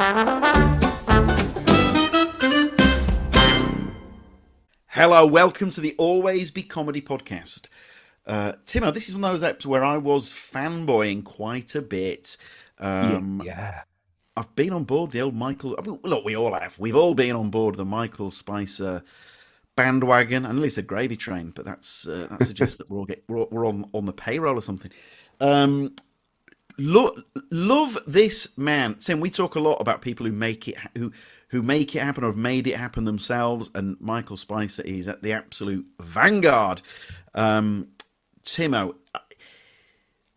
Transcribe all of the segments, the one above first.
Hello, welcome to the Always Be Comedy podcast. Timo, this is one of those episodes where I was fanboying quite a bit. Yeah. I've been on board the old Michael. I mean, look, we all have. We've all been on board the Michael Spicer bandwagon. I nearly said gravy train, but that suggests that we're on the payroll or something. Love this man, Tim. We talk a lot about people who make it happen or have made it happen themselves, and Michael Spicer is at the absolute vanguard. Timo,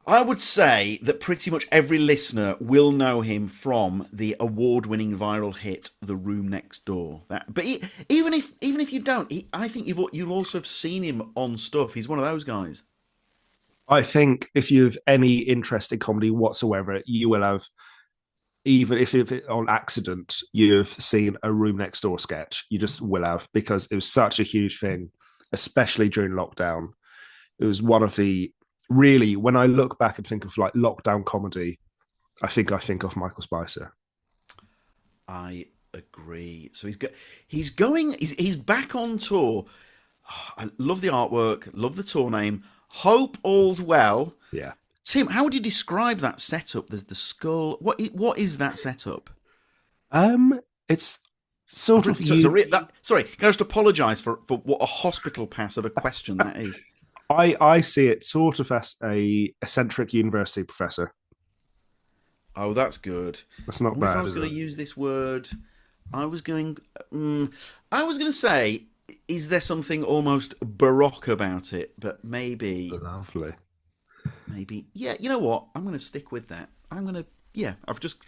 I would say that pretty much every listener will know him from the award-winning viral hit "The Room Next Door." But even if you don't, I think you'll also have seen him on stuff. He's one of those guys. I think if you have any interest in comedy whatsoever, you will have, even if on accident, you've seen a Room Next Door sketch. You just will have, because it was such a huge thing, especially during lockdown. It was one of the, really, when I look back and think of like lockdown comedy, I think of Michael Spicer. I agree. So he's back on tour. Oh, I love the artwork, love the tour name. Hope all's well. Yeah. Tim, how would you describe that setup? There's the skull. What is that setup? It's sort of Sorry, can I just apologise for what a hospital pass of a question that is? I see it sort of as a eccentric university professor. Oh, that's good. That's not bad. I was going to use this word. I was going to say, is there something almost baroque about it? But maybe. Lovely. Maybe. Yeah, you know what? I'm going to stick with that. I've just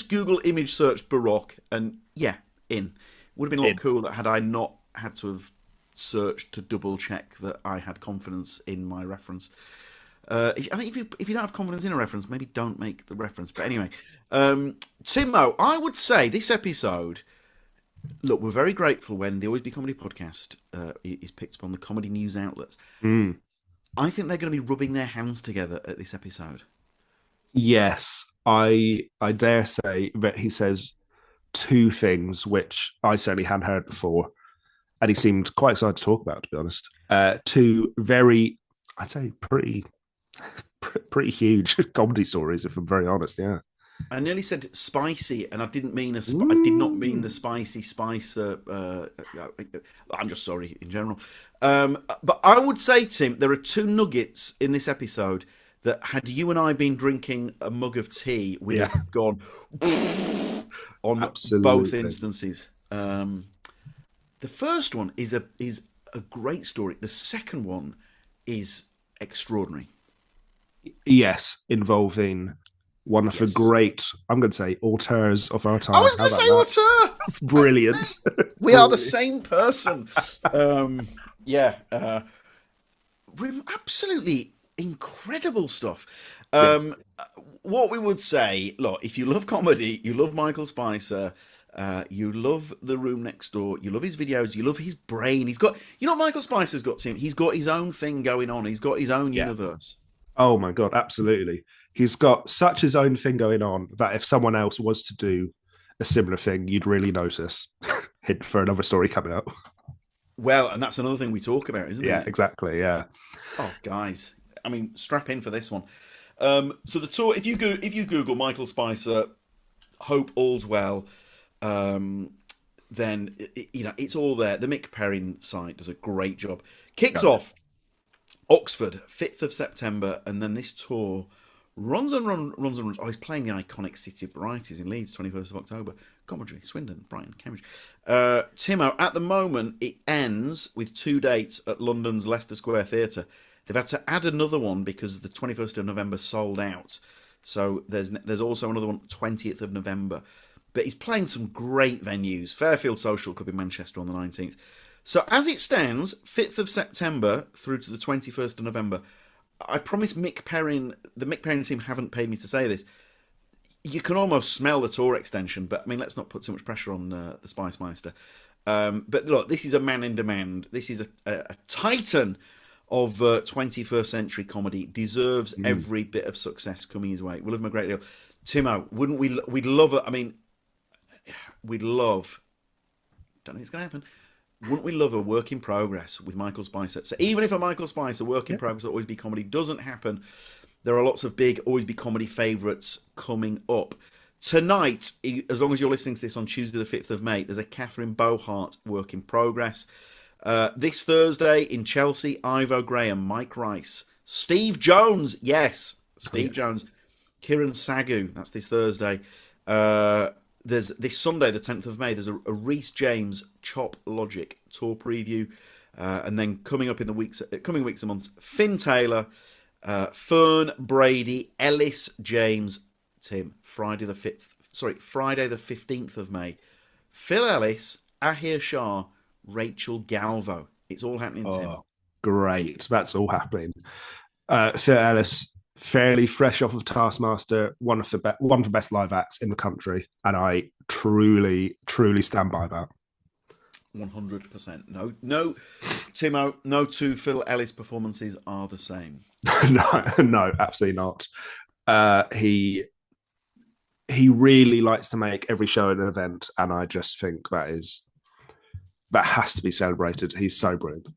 Google image searched baroque, and yeah, would have been a lot cooler had I not had to have searched to double check that I had confidence in my reference. I think if you don't have confidence in a reference, maybe don't make the reference. But anyway, Timo, I would say this episode. Look, we're very grateful when the Always Be Comedy podcast is picked up on the comedy news outlets. I think they're going to be rubbing their hands together at this episode. Yes, I dare say that he says two things which I certainly hadn't heard before, and he seemed quite excited to talk about, to be honest. Two very, I'd say, pretty huge comedy stories, if I'm very honest. Yeah. I nearly said spicy, and I didn't mean I did not mean the spicy spice. I'm just sorry in general. But I would say, Tim, there are two nuggets in this episode that, had you and I been drinking a mug of tea, we'd have gone on both instances. The first one is a great story. The second one is extraordinary. Yes, involving one of the great, I'm going to say, auteurs of our time. I was going to say auteur! Brilliant. We are the same person. Absolutely incredible stuff. What we would say, look, if you love comedy, you love Michael Spicer, you love The Room Next Door, you love his videos, you love his brain. He's got, you know what Michael Spicer's got, Tim? He's got his own thing going on. He's got his own universe. Oh my God, absolutely. He's got such his own thing going on that if someone else was to do a similar thing, you'd really notice. Hint for another story coming up. Well, and that's another thing we talk about, isn't it? Yeah, exactly. Yeah. Oh, guys, I mean, strap in for this one. So the tour, if you Google Michael Spicer, Hope All's Well, then it's all there. The Mick Perrin site does a great job. Kicks off Oxford, 5th of September, and then this tour runs and runs. Oh, he's playing the iconic City of Varieties in Leeds, 21st of October. Coventry, Swindon, Brighton, Cambridge. Timo, at the moment, it ends with 2 dates at London's Leicester Square Theatre. They've had to add another one because the 21st of November sold out. So there's also another one, 20th of November. But he's playing some great venues. Fairfield Social Club in Manchester on the 19th. So as it stands, 5th of September through to the 21st of November, I promise the Mick Perrin team haven't paid me to say this. You can almost smell the tour extension, but I mean, let's not put too much pressure on the Spice Meister. But look, this is a man in demand. This is a titan of 21st century comedy. Deserves every bit of success coming his way. We love him a great deal. Timo, we'd love it. I mean, we'd love. Don't think it's going to happen. Wouldn't we love a work in progress with Michael Spicer? So even if a Michael Spicer work in progress at Always Be Comedy doesn't happen, there are lots of big Always Be Comedy favourites coming up. Tonight, as long as you're listening to this on Tuesday the 5th of May, there's a Catherine Bohart work in progress. This Thursday in Chelsea, Ivo Graham, Mike Rice, Steve Jones, yes, Steve Jones, Kiran Sagu, that's this Thursday. There's this Sunday, the 10th of May, there's a Rhys James Chop Logic tour preview. And then coming up in the coming weeks and months, Finn Taylor, Fern Brady, Ellis James, Tim, Friday the 15th of May. Phil Ellis, Ahir Shah, Rachel Galvo. It's all happening, Tim. Great. That's all happening. Phil Ellis, fairly fresh off of Taskmaster, one of the best live acts in the country, and I truly stand by that. 100%. No, Timo, no two Phil Ellis performances are the same. No, absolutely not. He really likes to make every show an event, and I just think that has to be celebrated. He's so brilliant.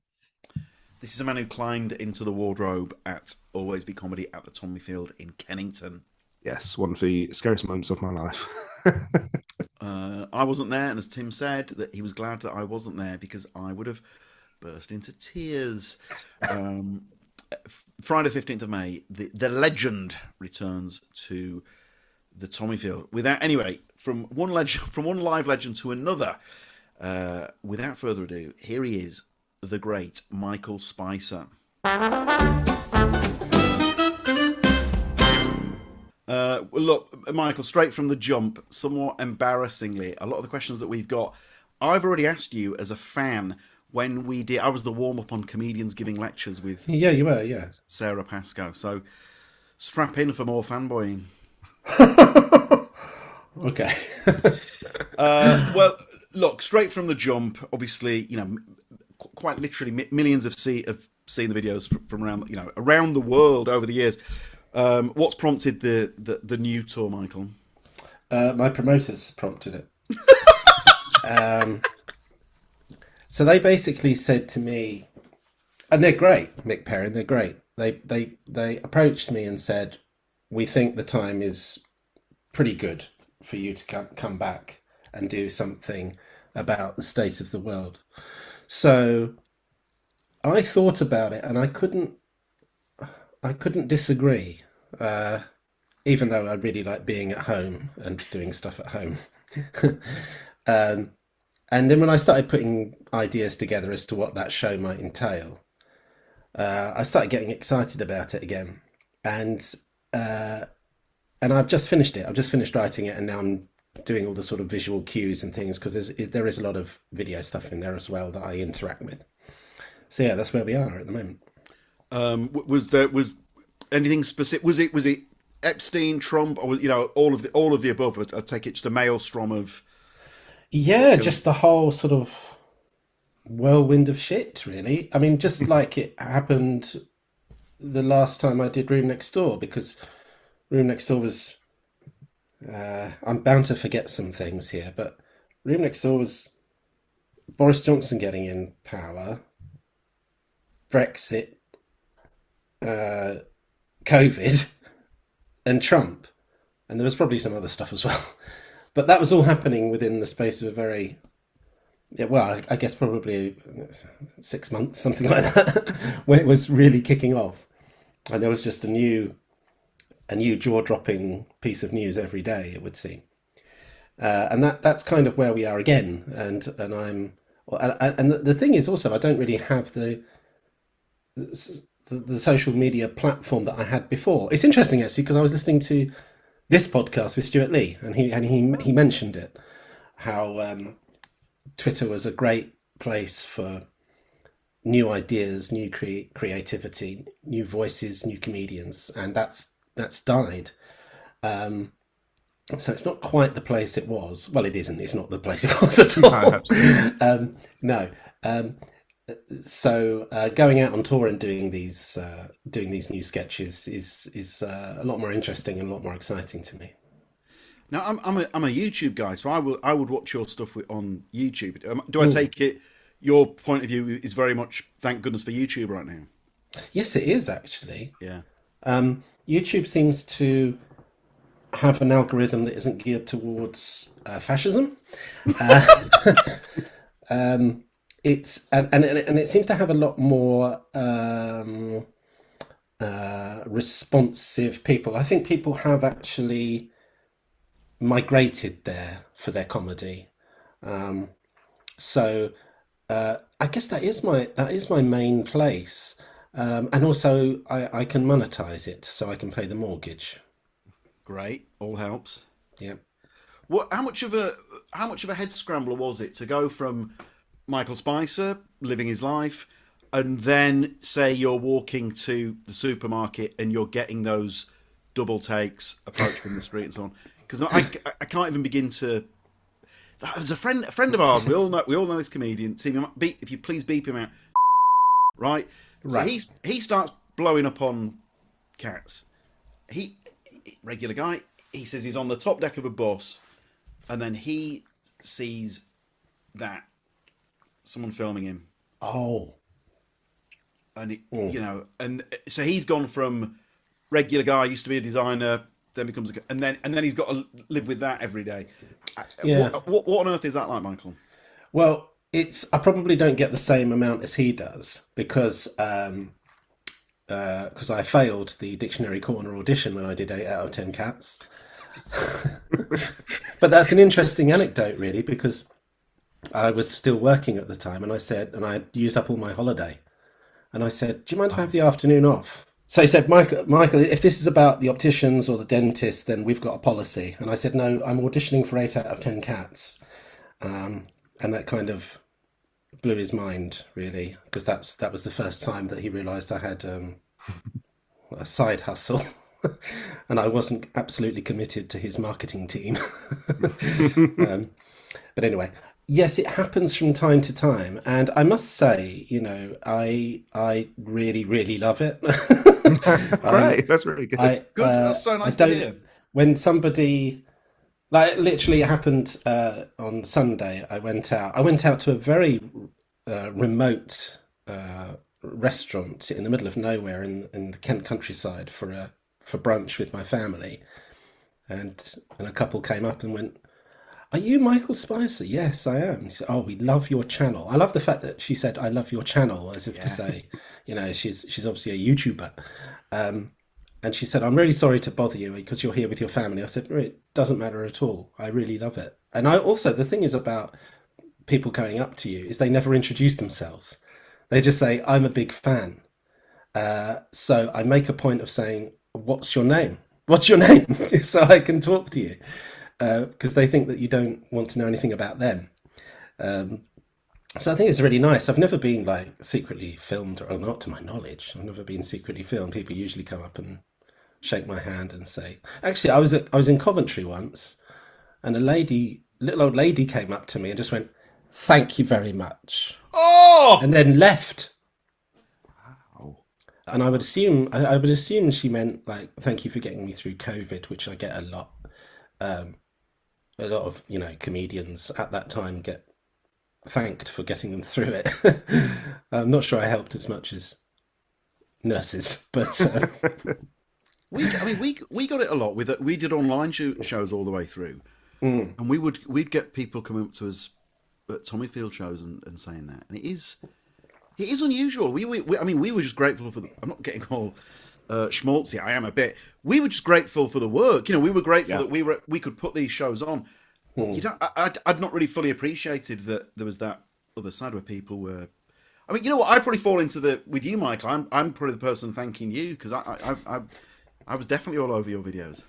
This is a man who climbed into the wardrobe at Always Be Comedy at the Tommy Field in Kennington. Yes, one of the scariest moments of my life. I wasn't there, and as Tim said, that he was glad that I wasn't there because I would have burst into tears. Friday the 15th of May, the legend returns to the Tommy Field. From one live legend to another, without further ado, here he is, the great Michael Spicer. Look, Michael, straight from the jump, somewhat embarrassingly, a lot of the questions that we've got, I've already asked you as a fan when we did. I was the warm-up on Comedians Giving Lectures with you were, Sarah Pascoe. So strap in for more fanboying. Okay. Well, look, straight from the jump, obviously, quite literally millions have seen the videos from around the world over the years. What's prompted the new tour, Michael? My promoters prompted it. So they basically said to me, and they're great, Mick Perrin, they're great. They approached me and said, we think the time is pretty good for you to come back and do something about the state of the world. So I thought about it, and I couldn't disagree, even though I really like being at home and doing stuff at home. And then when I started putting ideas together as to what that show might entail, I started getting excited about it again. And I've just finished it. I've just finished writing it, and now I'm doing all the sort of visual cues and things, because there is a lot of video stuff in there as well that I interact with. So yeah, that's where we are at the moment. Was anything specific? Was it Epstein, Trump, or was all of the above? I take it just a maelstrom of. Yeah, just the whole sort of whirlwind of shit, really. I mean, just like it happened the last time I did Room Next Door, because Room Next Door was. I'm bound to forget some things here, but Room Next Door was Boris Johnson getting in power, Brexit, COVID, and Trump, and there was probably some other stuff as well. But that was all happening within the space of a very, I guess probably 6 months, something like that, when it was really kicking off. And there was just a new jaw-dropping piece of news every day, it would seem. And that's kind of where we are again. And the thing is also, I don't really have the social media platform that I had before. It's interesting actually, because I was listening to this podcast with Stuart Lee, and he mentioned it, how Twitter was a great place for new ideas, new creativity, new voices, new comedians, and that's died. So it's not quite the place it was. Well, it isn't. It's not the place it was at all. No. So going out on tour and doing these new sketches is a lot more interesting and a lot more exciting to me. Now, I'm a YouTube guy, so I would watch your stuff on YouTube. Do I Mm. take it your point of view is very much thank goodness for YouTube right now? Yes, it is actually. Yeah. YouTube seems to have an algorithm that isn't geared towards fascism. It's and it seems to have a lot more responsive people. I think people have actually migrated there for their comedy. So I guess that is my main place, and also I can monetize it, so I can pay the mortgage. Great, all helps. Yeah. What? How much of a head scrambler was it to go from Michael Spicer living his life, and then say you're walking to the supermarket and you're getting those double takes, approach from the street and so on? Because I can't even begin to. There's a friend of ours. We all know this comedian. See him, if you please beep him out, right? So Right. he starts blowing up on cats. He regular guy. He says he's on the top deck of a bus, and then he sees that someone filming him, Oh. and and so he's gone from regular guy, used to be a designer, then becomes and then he's got to live with that every day. Yeah. What on earth is that like, Michael? Well, I probably don't get the same amount as he does because I failed the Dictionary Corner audition when I did 8 out of 10 cats. But that's an interesting anecdote, really, because I was still working at the time, and I used up all my holiday, and I said, "Do you mind if I have the afternoon off?" So he said, Michael, if this is about the opticians or the dentist, then we've got a policy. And I said, no, I'm auditioning for 8 out of 10 cats. And that kind of blew his mind, really, because that was the first time that he realised I had a side hustle. And I wasn't absolutely committed to his marketing team. But anyway, yes, it happens from time to time, and I must say, I really, really love it. Right, that's really good. Good. That's so I nice to don't. hear. When somebody, like, literally, it happened on Sunday. I went out. I went out to a very remote restaurant in the middle of nowhere in the Kent countryside for brunch with my family, and a couple came up and went, "Are you Michael Spicer?" "Yes, I am." He said, "Oh, we love your channel." I love the fact that she said, "I love your channel," as if to say, she's obviously a YouTuber. And she said, "I'm really sorry to bother you because you're here with your family." I said, "It doesn't matter at all. I really love it." And I also, the thing is about people going up to you is they never introduce themselves. They just say, "I'm a big fan." So I make a point of saying, "What's your name? What's your name?" so I can talk to you. Because they think that you don't want to know anything about them. So I think it's really nice. I've never been like secretly filmed, or not to my knowledge. I've never been secretly filmed. People usually come up and shake my hand and say. Actually, I was in Coventry once, and little old lady, came up to me and just went, "Thank you very much," Oh, and then left. oh, And I would assume she meant like, "Thank you for getting me through COVID," which I get a lot. A lot of comedians at that time get thanked for getting them through it. I'm not sure I helped as much as nurses, but we got it a lot with it. We did online shows all the way through, and we'd get people coming up to us at Tommyfield shows and saying that, and it is unusual. We were just grateful for the. I'm not getting all schmaltzy. I am a bit. We were just grateful for the work. We were grateful that we could put these shows on. I'd not really fully appreciated that there was that other side where people were. I mean, you know what? I probably fall into with you, Michael. I'm probably the person thanking you because I was definitely all over your videos.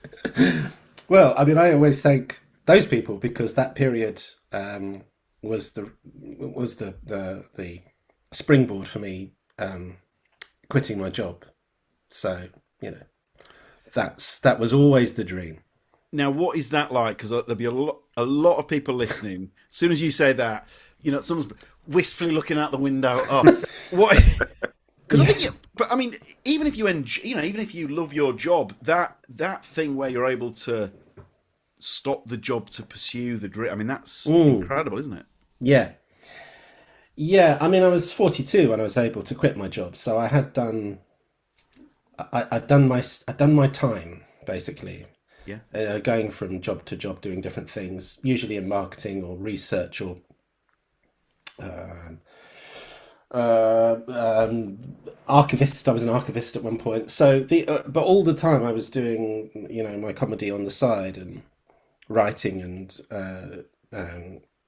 well, I mean, I always thank those people because that period was the springboard for me quitting my job. So that was always the dream. Now, what is that like? Because there'll be a lot of people listening. As soon as you say that, someone's wistfully looking out the window. Oh, what? Because I think, but I mean, even if you enjoy, even if you love your job, that thing where you're able to stop the job to pursue the dream. I mean, that's incredible, isn't it? Yeah. Yeah, I mean, I was 42 when I was able to quit my job, so I had done, I'd done my time basically, Yeah. going from job to job, doing different things, usually in marketing or research or archivist. I was an archivist at one point. So but all the time I was doing, my comedy on the side and writing and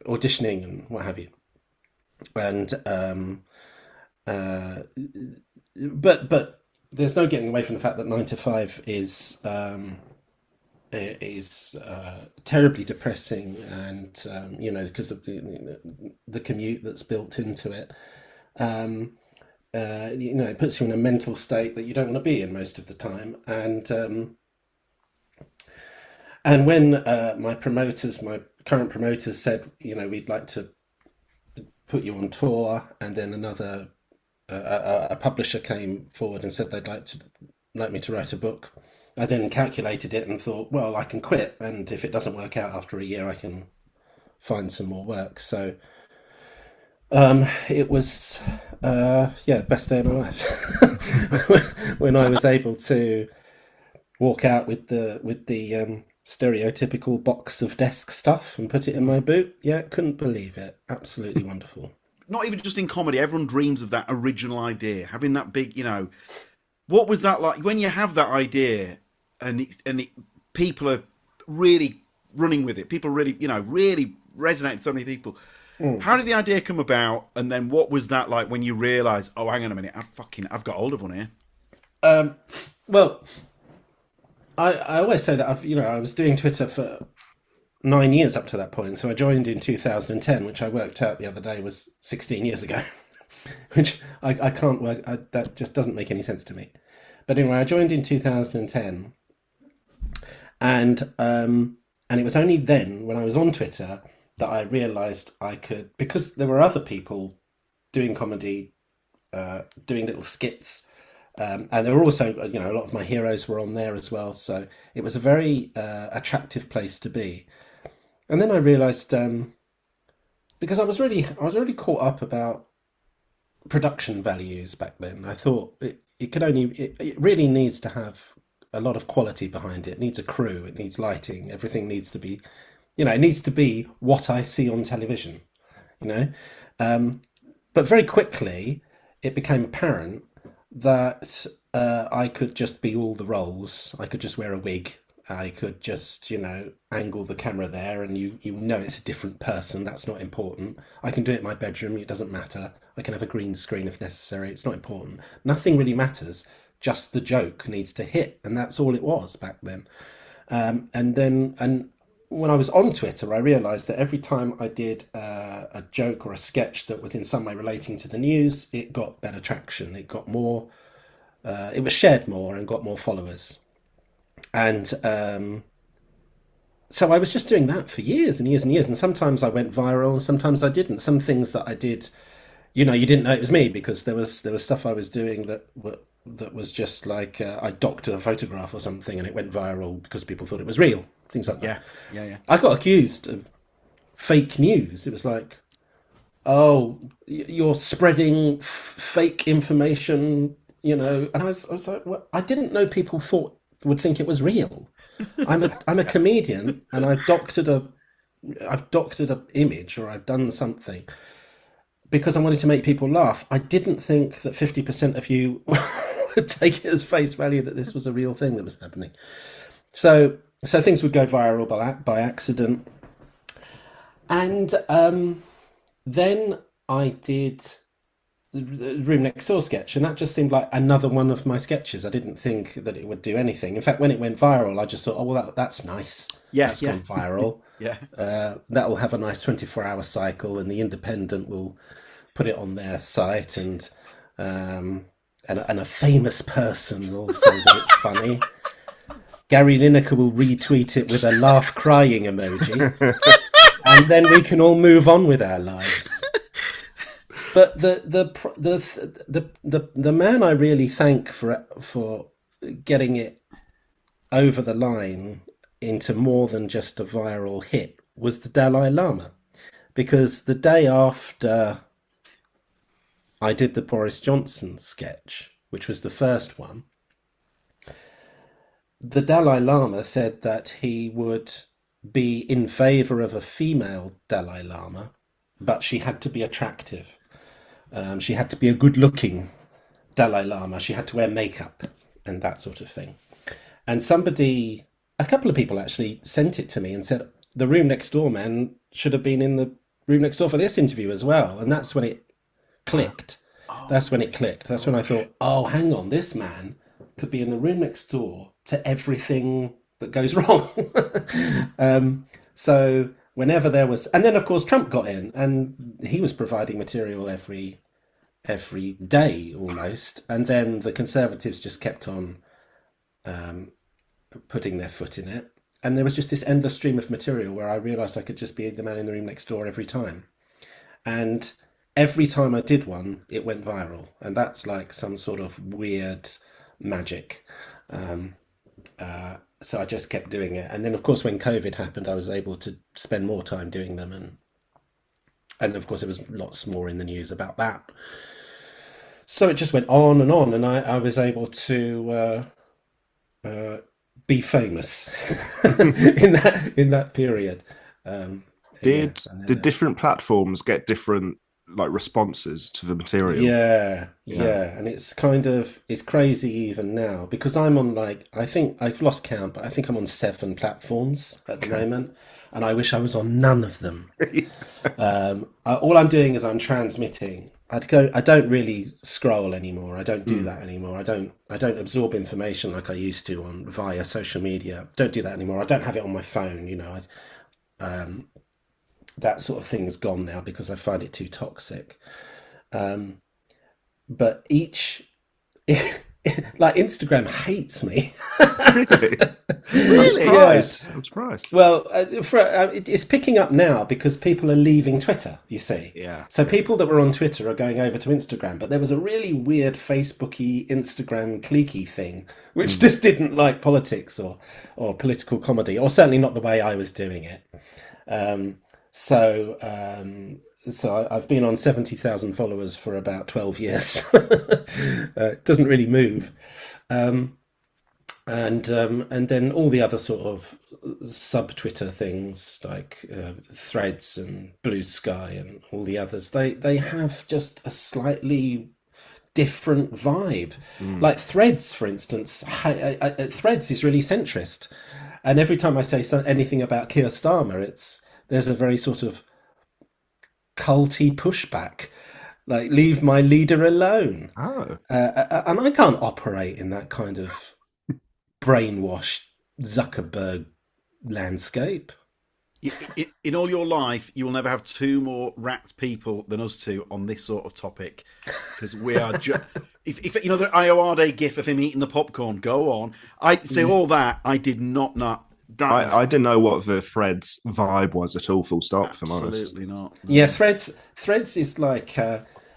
auditioning and what have you. And but there's no getting away from the fact that 9 to 5 is terribly depressing, and because of the commute that's built into it. It puts you in a mental state that you don't want to be in most of the time, and when my current promoters said, we'd like to put you on tour, and then a publisher came forward and said they'd like me to write a book. I then calculated it and thought, well, I can quit, and if it doesn't work out after a year, I can find some more work. So it was best day of my life when I was able to walk out with the stereotypical box of desk stuff and put it in my boot. Yeah, couldn't believe it. Absolutely wonderful. Not even just in comedy. Everyone dreams of that original idea, having that big, What was that like when you have that idea and people are really running with it? People really, really resonate with so many people. How did the idea come about? And then what was that like when you realised, oh, hang on a minute, I've got hold of one here? Well, I always say that I was doing Twitter for 9 years up to that point. So I joined in 2010, which I worked out the other day was 16 years ago, which I can't work. That just doesn't make any sense to me. But anyway, I joined in 2010, and it was only then when I was on Twitter that I realised I could, because there were other people doing comedy, doing little skits. And there were also, a lot of my heroes were on there as well. So it was a very attractive place to be. And then I realised, because I was really caught up about production values back then. I thought it really needs to have a lot of quality behind it. It needs a crew. It needs lighting. Everything needs to be, it needs to be what I see on television. But very quickly it became apparent that I could just be all the roles. I could just wear a wig. I could just, angle the camera there, and it's a different person. That's not important. I can do it in my bedroom. It doesn't matter. I can have a green screen if necessary. It's not important. Nothing really matters. Just the joke needs to hit, and that's all it was back then. And when I was on Twitter, I realised that every time I did a joke or a sketch that was in some way relating to the news, it got better traction. It got more. It was shared more and got more followers. And so I was just doing that for years and years and years. And sometimes I went viral, and sometimes I didn't. Some things that I did, you didn't know it was me, because there was stuff I was doing that was just like I doctored a photograph or something, and it went viral because people thought it was real. Things like that. Yeah. I got accused of fake news. It was like, oh, you're spreading fake information, and I was like, well, I didn't know people would think it was real. I'm a comedian, and I've doctored a image, or I've done something because I wanted to make people laugh. I didn't think that 50% of you would take it as face value that this was a real thing that was happening. So things would go viral by accident. And then I did the Room Next Door sketch, and that just seemed like another one of my sketches. I didn't think that it would do anything. In fact, when it went viral, I just thought, oh, well, that's nice. That's gone viral. Yeah. That'll have a nice 24-hour cycle, and The Independent will put it on their site, and a famous person will say that it's funny. Gary Lineker will retweet it with a laugh crying emoji, and then we can all move on with our lives. But the man I really thank for getting it over the line into more than just a viral hit was the Dalai Lama, because the day after I did the Boris Johnson sketch, which was the first one, the Dalai Lama said that he would be in favour of a female Dalai Lama, but she had to be attractive. She had to be a good-looking Dalai Lama. She had to wear makeup and that sort of thing. And a couple of people actually sent it to me and said, the room next door man should have been in the room next door for this interview as well. And that's when it clicked. That's when it clicked. That's when I thought, oh, hang on, this man could be in the room next door to everything that goes wrong. So whenever there was, and then of course Trump got in, and he was providing material every day almost, and then the Conservatives just kept on putting their foot in it, and there was just this endless stream of material where I realised I could just be the man in the room next door every time, and every time I did one, it went viral, and that's like some sort of weird magic. So I just kept doing it, and then of course when COVID happened, I was able to spend more time doing them, and of course there was lots more in the news about that. So it just went on, and I was able to be famous in that period. Did different platforms get different like responses to the material? Yeah, and it's crazy even now, because I'm on, like, I think I've lost count, but I think I'm on 7 platforms at the moment, and I wish I was on none of them. All I'm doing is I'm transmitting. I don't really scroll anymore. I don't do that anymore. I don't absorb information like I used to via social media. Don't do that anymore. I don't have it on my phone. That sort of thing's gone now because I find it too toxic. But like Instagram hates me. Really? I'm surprised. Well, it's picking up now because people are leaving Twitter, you see. Yeah. So people that were on Twitter are going over to Instagram, but there was a really weird Facebooky, Instagram cliquey thing, which just didn't like politics or political comedy, or certainly not the way I was doing it. So I've been on 70,000 followers for about 12 years. It doesn't really move. And then all the other sort of sub-Twitter things like Threads and Blue Sky and all the others, they have just a slightly different vibe. Like Threads, for instance, Threads is really centrist. And every time I say anything about Keir Starmer, there's a very sort of culty pushback, like leave my leader alone. And I can't operate in that kind of brainwashed Zuckerberg landscape. In all your life, you will never have 2 more rapt people than us 2 on this sort of topic, because we are if you know the Ioade gif of him eating the popcorn, go on. I say all that. I did not know. I didn't know what the Threads vibe was at all, full stop, if I'm honest. Absolutely not. No. Yeah, Threads is like,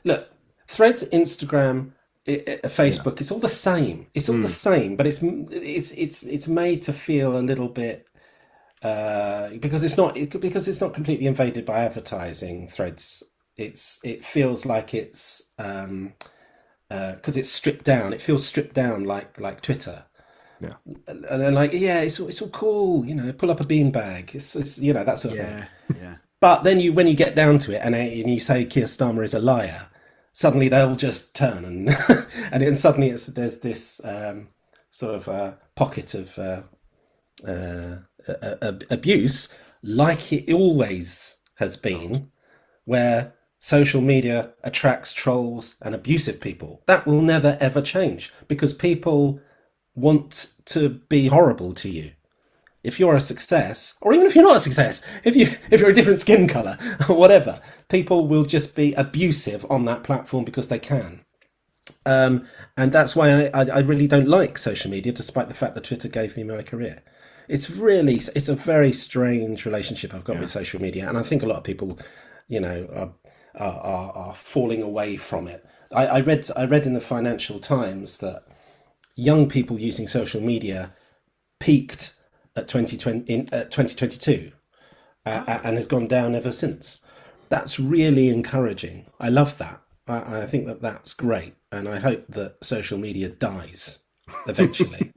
look, Threads, Instagram, Facebook, it's all the same. It's all the same, but it's made to feel a little bit, because it's not completely invaded by advertising. Threads, it feels like it's because it's stripped down. It feels stripped down like Twitter. Yeah, and then like, it's all cool, pull up a beanbag. It's that sort of thing. Yeah. But then when you get down to it, and you say Keir Starmer is a liar, suddenly they'll just turn and and then suddenly there's this sort of pocket of abuse, like it always has been, where social media attracts trolls and abusive people. That will never ever change, because people want to be horrible to you. If you're a success, or even if you're not a success, if you're a different skin color or whatever, people will just be abusive on that platform because they can. And that's why I really don't like social media, despite the fact that Twitter gave me my career. It's a very strange relationship I've got with social media, and I think a lot of people, are falling away from it. I read in the Financial Times that young people using social media peaked at 2020 in 2022, and has gone down ever since. That's really encouraging. I love that. I think that that's great, and I hope that social media dies eventually,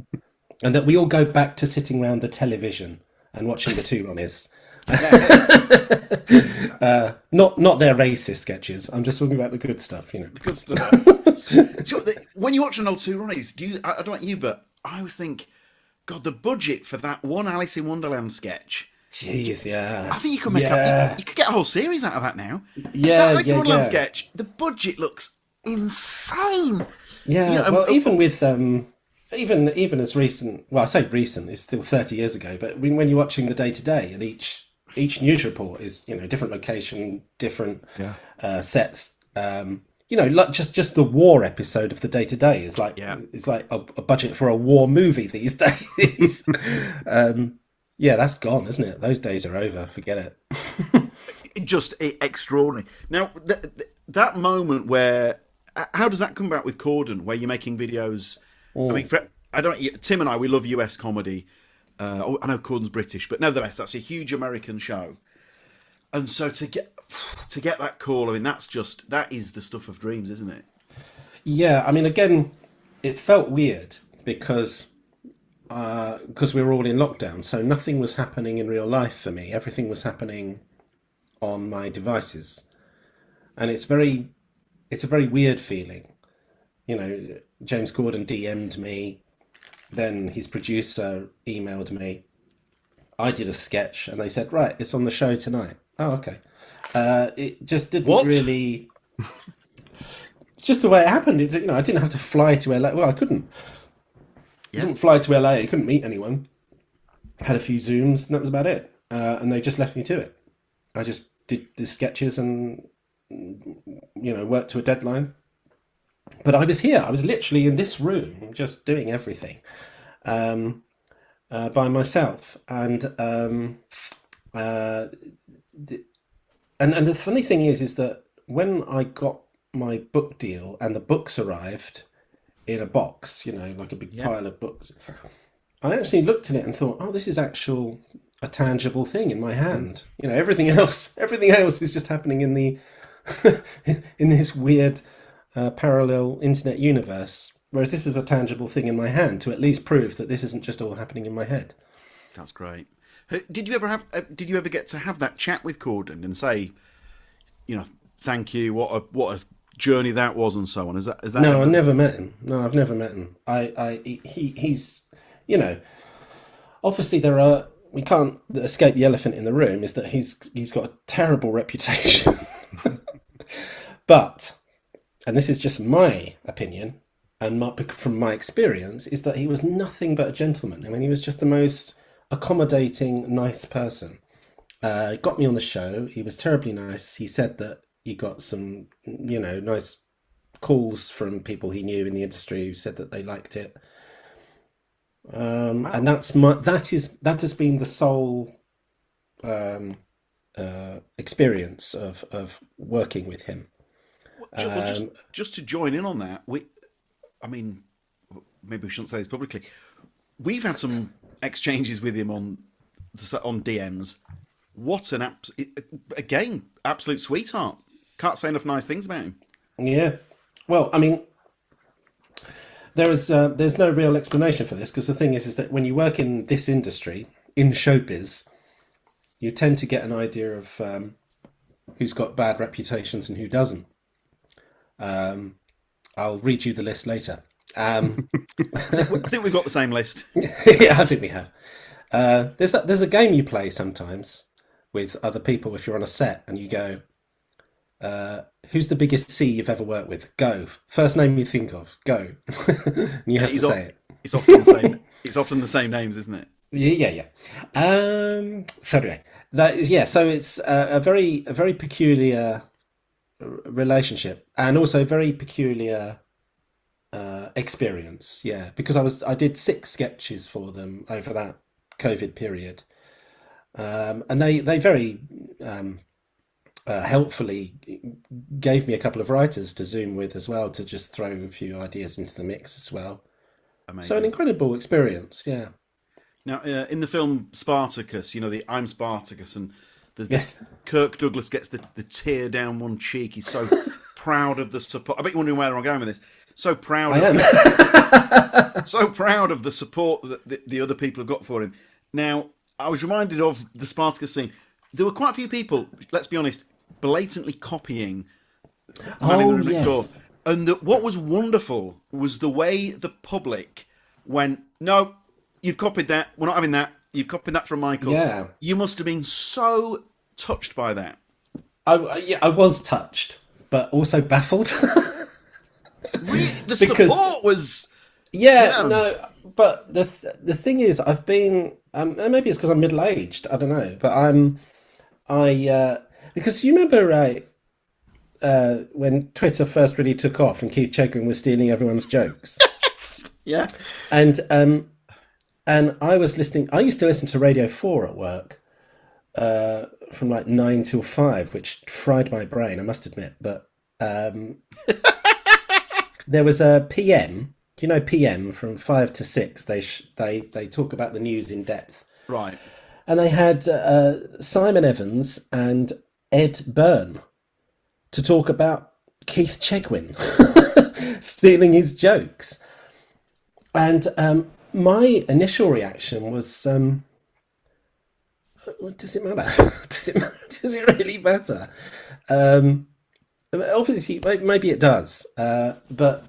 and that we all go back to sitting around the television and watching the two Ronnies. Not their racist sketches. I'm just talking about the good stuff, you know. The good stuff. So when you watch an old Two Ronnies, I don't know about you, but I always think, God, the budget for that one Alice in Wonderland sketch. Jeez, yeah. I think you could make you could get a whole series out of that now. Yeah, that Alice in Wonderland yeah. sketch, the budget looks insane. Yeah, You know, well, even with even as recent, well, I say recent, it's still 30 years ago, but when you're watching the day-to-day, and each news report is, you know, different location, different sets. You know, like just the war episode of the day-to-day is like it's like a budget for a war movie these days. Yeah, that's gone, isn't it? Those days are over. Forget it. Just extraordinary. Now, that moment where, how does that come about with Corden, where you're making videos? I mean, Tim and I, we love US comedy. I know Corden's British, but nevertheless, that's a huge American show. And so to get that call, I mean, that is the stuff of dreams, isn't it? Yeah, I mean, again, it felt weird because we were all in lockdown, so nothing was happening in real life for me. Everything was happening on my devices, and it's a very weird feeling. You know, James Corden DM'd me, then his producer emailed me. I did a sketch, and they said, "Right, it's on the show tonight." Oh, okay. It just didn't really. It's just the way it happened. You know, I didn't have to fly to LA. Well, I couldn't. I didn't fly to LA. I couldn't meet anyone. Had a few Zooms, and that was about it. And they just left me to it. I just did the sketches and, you know, worked to a deadline. But I was here. I was literally in this room, just doing everything by myself. And the funny thing is that when I got my book deal and the books arrived in a box, you know, like a big pile of books, I actually looked at it and thought, oh, this is a tangible thing in my hand. You know, everything else is just happening in the in this weird parallel internet universe, whereas this is a tangible thing in my hand to at least prove that this isn't just all happening in my head. That's great. Did you ever get to have that chat with Corden and say, you know, thank you, what a journey that was, and so on? Is that No, I never met him. No, I've never met him. He's, you know, obviously we can't escape the elephant in the room is that he's got a terrible reputation. But, and this is just my opinion and from my experience, is that he was nothing but a gentleman. I mean, he was just the most accommodating, nice person. Got me on the show. He was terribly nice. He said that he got some, you know, nice calls from people he knew in the industry who said that they liked it. Wow. And that has been the sole experience of working with him. Just to join in on that, I mean, maybe we shouldn't say this publicly. We've had some exchanges with him on DMs. What an absolute sweetheart. Can't say enough nice things about him. Yeah. Well, I mean, there's no real explanation for this, because the thing is that when you work in this industry, in showbiz, you tend to get an idea of who's got bad reputations and who doesn't. I'll read you the list later. I think we've got the same list. Yeah, I think we have. There's a game you play sometimes with other people if you're on a set, and you go, who's the biggest C you've ever worked with? Go. First name you think of. Go. And you have to say it. It's often the same. It's often the same names, isn't it? Yeah. So anyway, so it's a very peculiar relationship, and also very peculiar experience. Yeah, because I did 6 sketches for them over that COVID period, and they very helpfully gave me a couple of writers to Zoom with as well, to just throw a few ideas into the mix as well. Amazing. So an incredible experience. Yeah. Now, in the film Spartacus, you know, the I'm Spartacus, and there's Yes. this Kirk Douglas gets the tear down one cheek. He's so proud of the support. I bet you're wondering where I'm going with this. So proud I of am. so proud of the support that the other people have got for him. Now, I was reminded of the Spartacus scene. There were quite a few people, let's be honest, blatantly copying Man in the Room Next Door. Yes. And what was wonderful was the way the public went, no, you've copied that. We're not having that. You've copied that from Michael. Yeah. You must have been so touched by that. I was touched, but also baffled. The Because- support was... Yeah, Yeah. no, but the thing is, I've been maybe it's because I'm middle aged. I don't know, but because you remember when Twitter first really took off and Keith Chegwin was stealing everyone's jokes, Yeah. and I was listening. I used to listen to Radio 4 at work from like 9 till 5, which fried my brain, I must admit. But there was a PM. Do you know PM from 5 to 6? They talk about the news in depth. Right. And they had Simon Evans and Ed Byrne to talk about Keith Chegwin stealing his jokes. And my initial reaction was, does it matter? Does it matter? Does it really matter? Obviously, maybe it does. But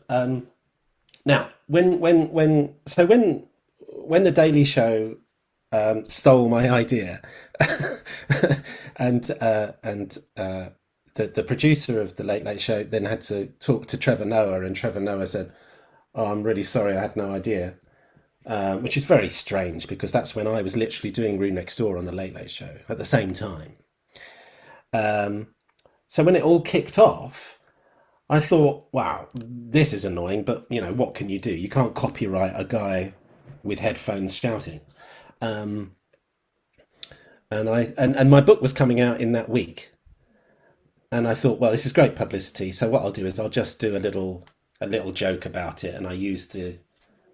now, when the Daily Show stole my idea, and the producer of the Late Late Show then had to talk to Trevor Noah, and Trevor Noah said, "Oh, I'm really sorry, I had no idea," which is very strange because that's when I was literally doing Room Next Door on the Late Late Show at the same time. So when it all kicked off, I thought, wow, this is annoying, but you know, what can you do? You can't copyright a guy with headphones shouting. And my book was coming out in that week. And I thought, well, this is great publicity. So what I'll do is I'll just do a little joke about it. And I used the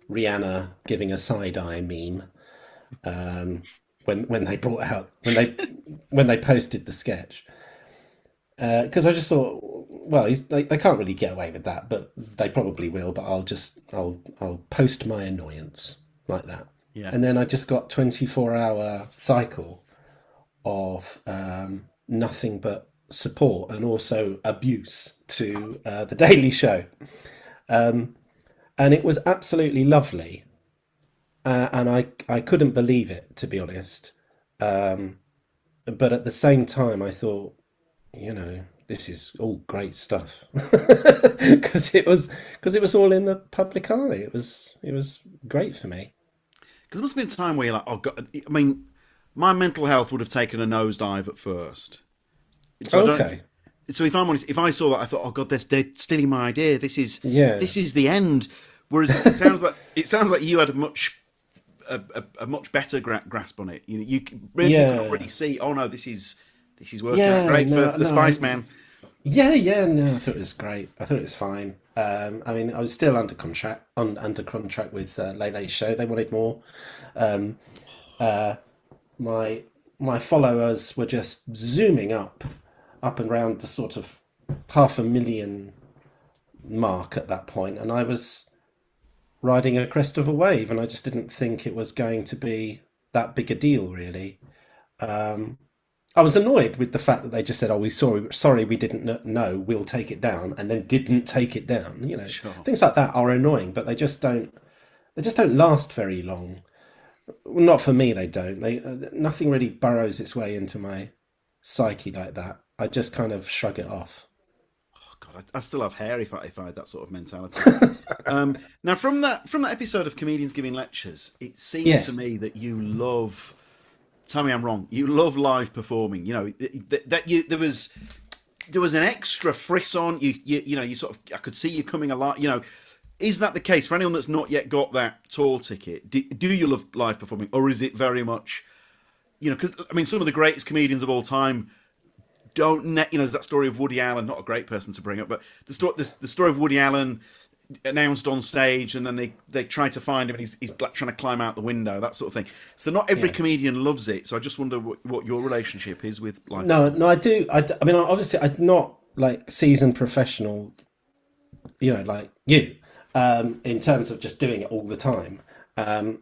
Rihanna giving a side eye meme when they brought out when they posted the sketch. Because I just thought, well, they can't really get away with that, but they probably will. But I'll post my annoyance like that. Yeah. And then I just got 24-hour cycle of nothing but support and also abuse to the Daily Show, and it was absolutely lovely, and I couldn't believe it, to be honest. But at the same time, I thought, you know, this is all great stuff because it was all in the public eye. It was great for me. Because there must have been a time where you're like, oh, God, I mean, my mental health would have taken a nosedive at first. So Okay. So if I'm honest, if I saw that, I thought, oh God, they're stealing my idea. This is the end. Whereas it sounds like you had a much better grasp on it. You really could already see. Oh no, this is working out great for the Spice Man. Yeah. No, I thought it was great. I thought it was fine. I mean, I was still under contract with Late Late Show. They wanted more. My followers were just zooming up and around the sort of 500,000 mark at that point, and I was riding a crest of a wave, and I just didn't think it was going to be that big a deal, really. I was annoyed with the fact that they just said, "Oh, we sorry, we didn't know. We'll take it down," and then didn't take it down. You know, Sure. Things like that are annoying, but they just don't last very long. Well, not for me, they don't. Nothing really burrows its way into my psyche like that. I just kind of shrug it off. Oh God, I still have hair if I had that sort of mentality. Now, from that episode of Comedians Giving Lectures, it seems to me that you love. Tell me I'm wrong. You love live performing. You know there was an extra frisson. You sort of, I could see you coming alive. You know, is that the case for anyone that's not yet got that tour ticket? Do you love live performing, or is it very much, you know? Because I mean, some of the greatest comedians of all time don't. You know, there's that story of Woody Allen. Not a great person to bring up, but the story of Woody Allen. announced on stage, and then they try to find him, and he's like trying to climb out the window, that sort of thing. So not every comedian loves it. So I just wonder what your relationship is with live. No, I do. I mean, obviously, I'm not like seasoned professional, like you, in terms of just doing it all the time. I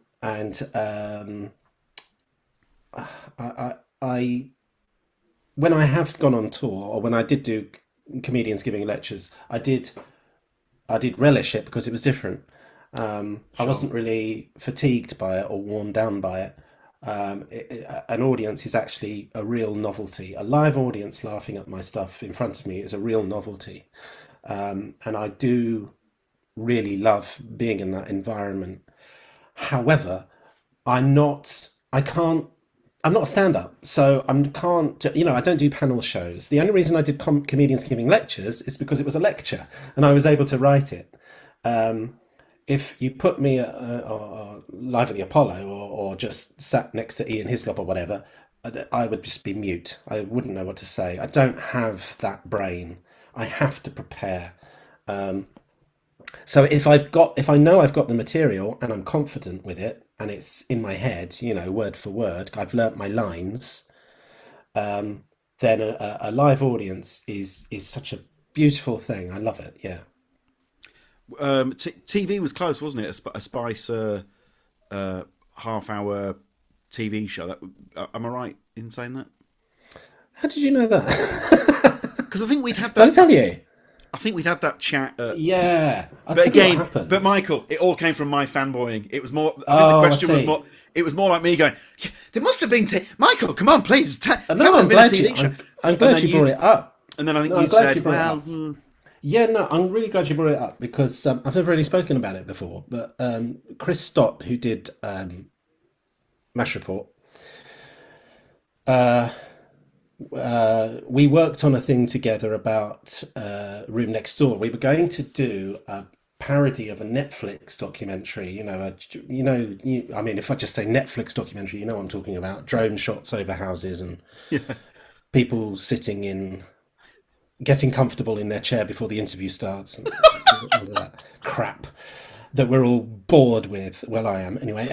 when I have gone on tour, or when I did do comedians giving lectures, I did relish it because it was different. I wasn't really fatigued by it or worn down by it. An audience is actually a real novelty. A live audience laughing at my stuff in front of me is a real novelty. And I do really love being in that environment. However, I'm not a stand-up, so I don't do panel shows. The only reason I did comedians giving lectures is because it was a lecture and I was able to write it. If you put me live at the Apollo or just sat next to Ian Hislop or whatever, I would just be mute. I wouldn't know what to say. I don't have that brain. I have to prepare. So if I know I've got the material and I'm confident with it and it's in my head, word for word, I've learnt my lines, then a live audience is such a beautiful thing. I love it. Yeah. TV was close, wasn't it? A Spice half-hour TV show. Am I right in saying that? How did you know that? Because I think we'd had that. Did I tell you? I think we'd had that chat. Yeah. But again, Michael, it all came from my fanboying. It was more. I think the question was more. It was more like me going, "There must have been Michael. Come on, please. Tell us there's been a TV show." I'm glad you brought it up. And then I think you said, "Well." Yeah, no, I'm really glad you brought it up because I've never really spoken about it before. But Chris Stott, who did MASH Report, we worked on a thing together about Room Next Door. We were going to do a parody of a Netflix documentary. I mean, if I just say Netflix documentary, you know what I'm talking about. Drone shots over houses and people sitting in, getting comfortable in their chair before the interview starts, and all of that crap that we're all bored with. Well, I am anyway.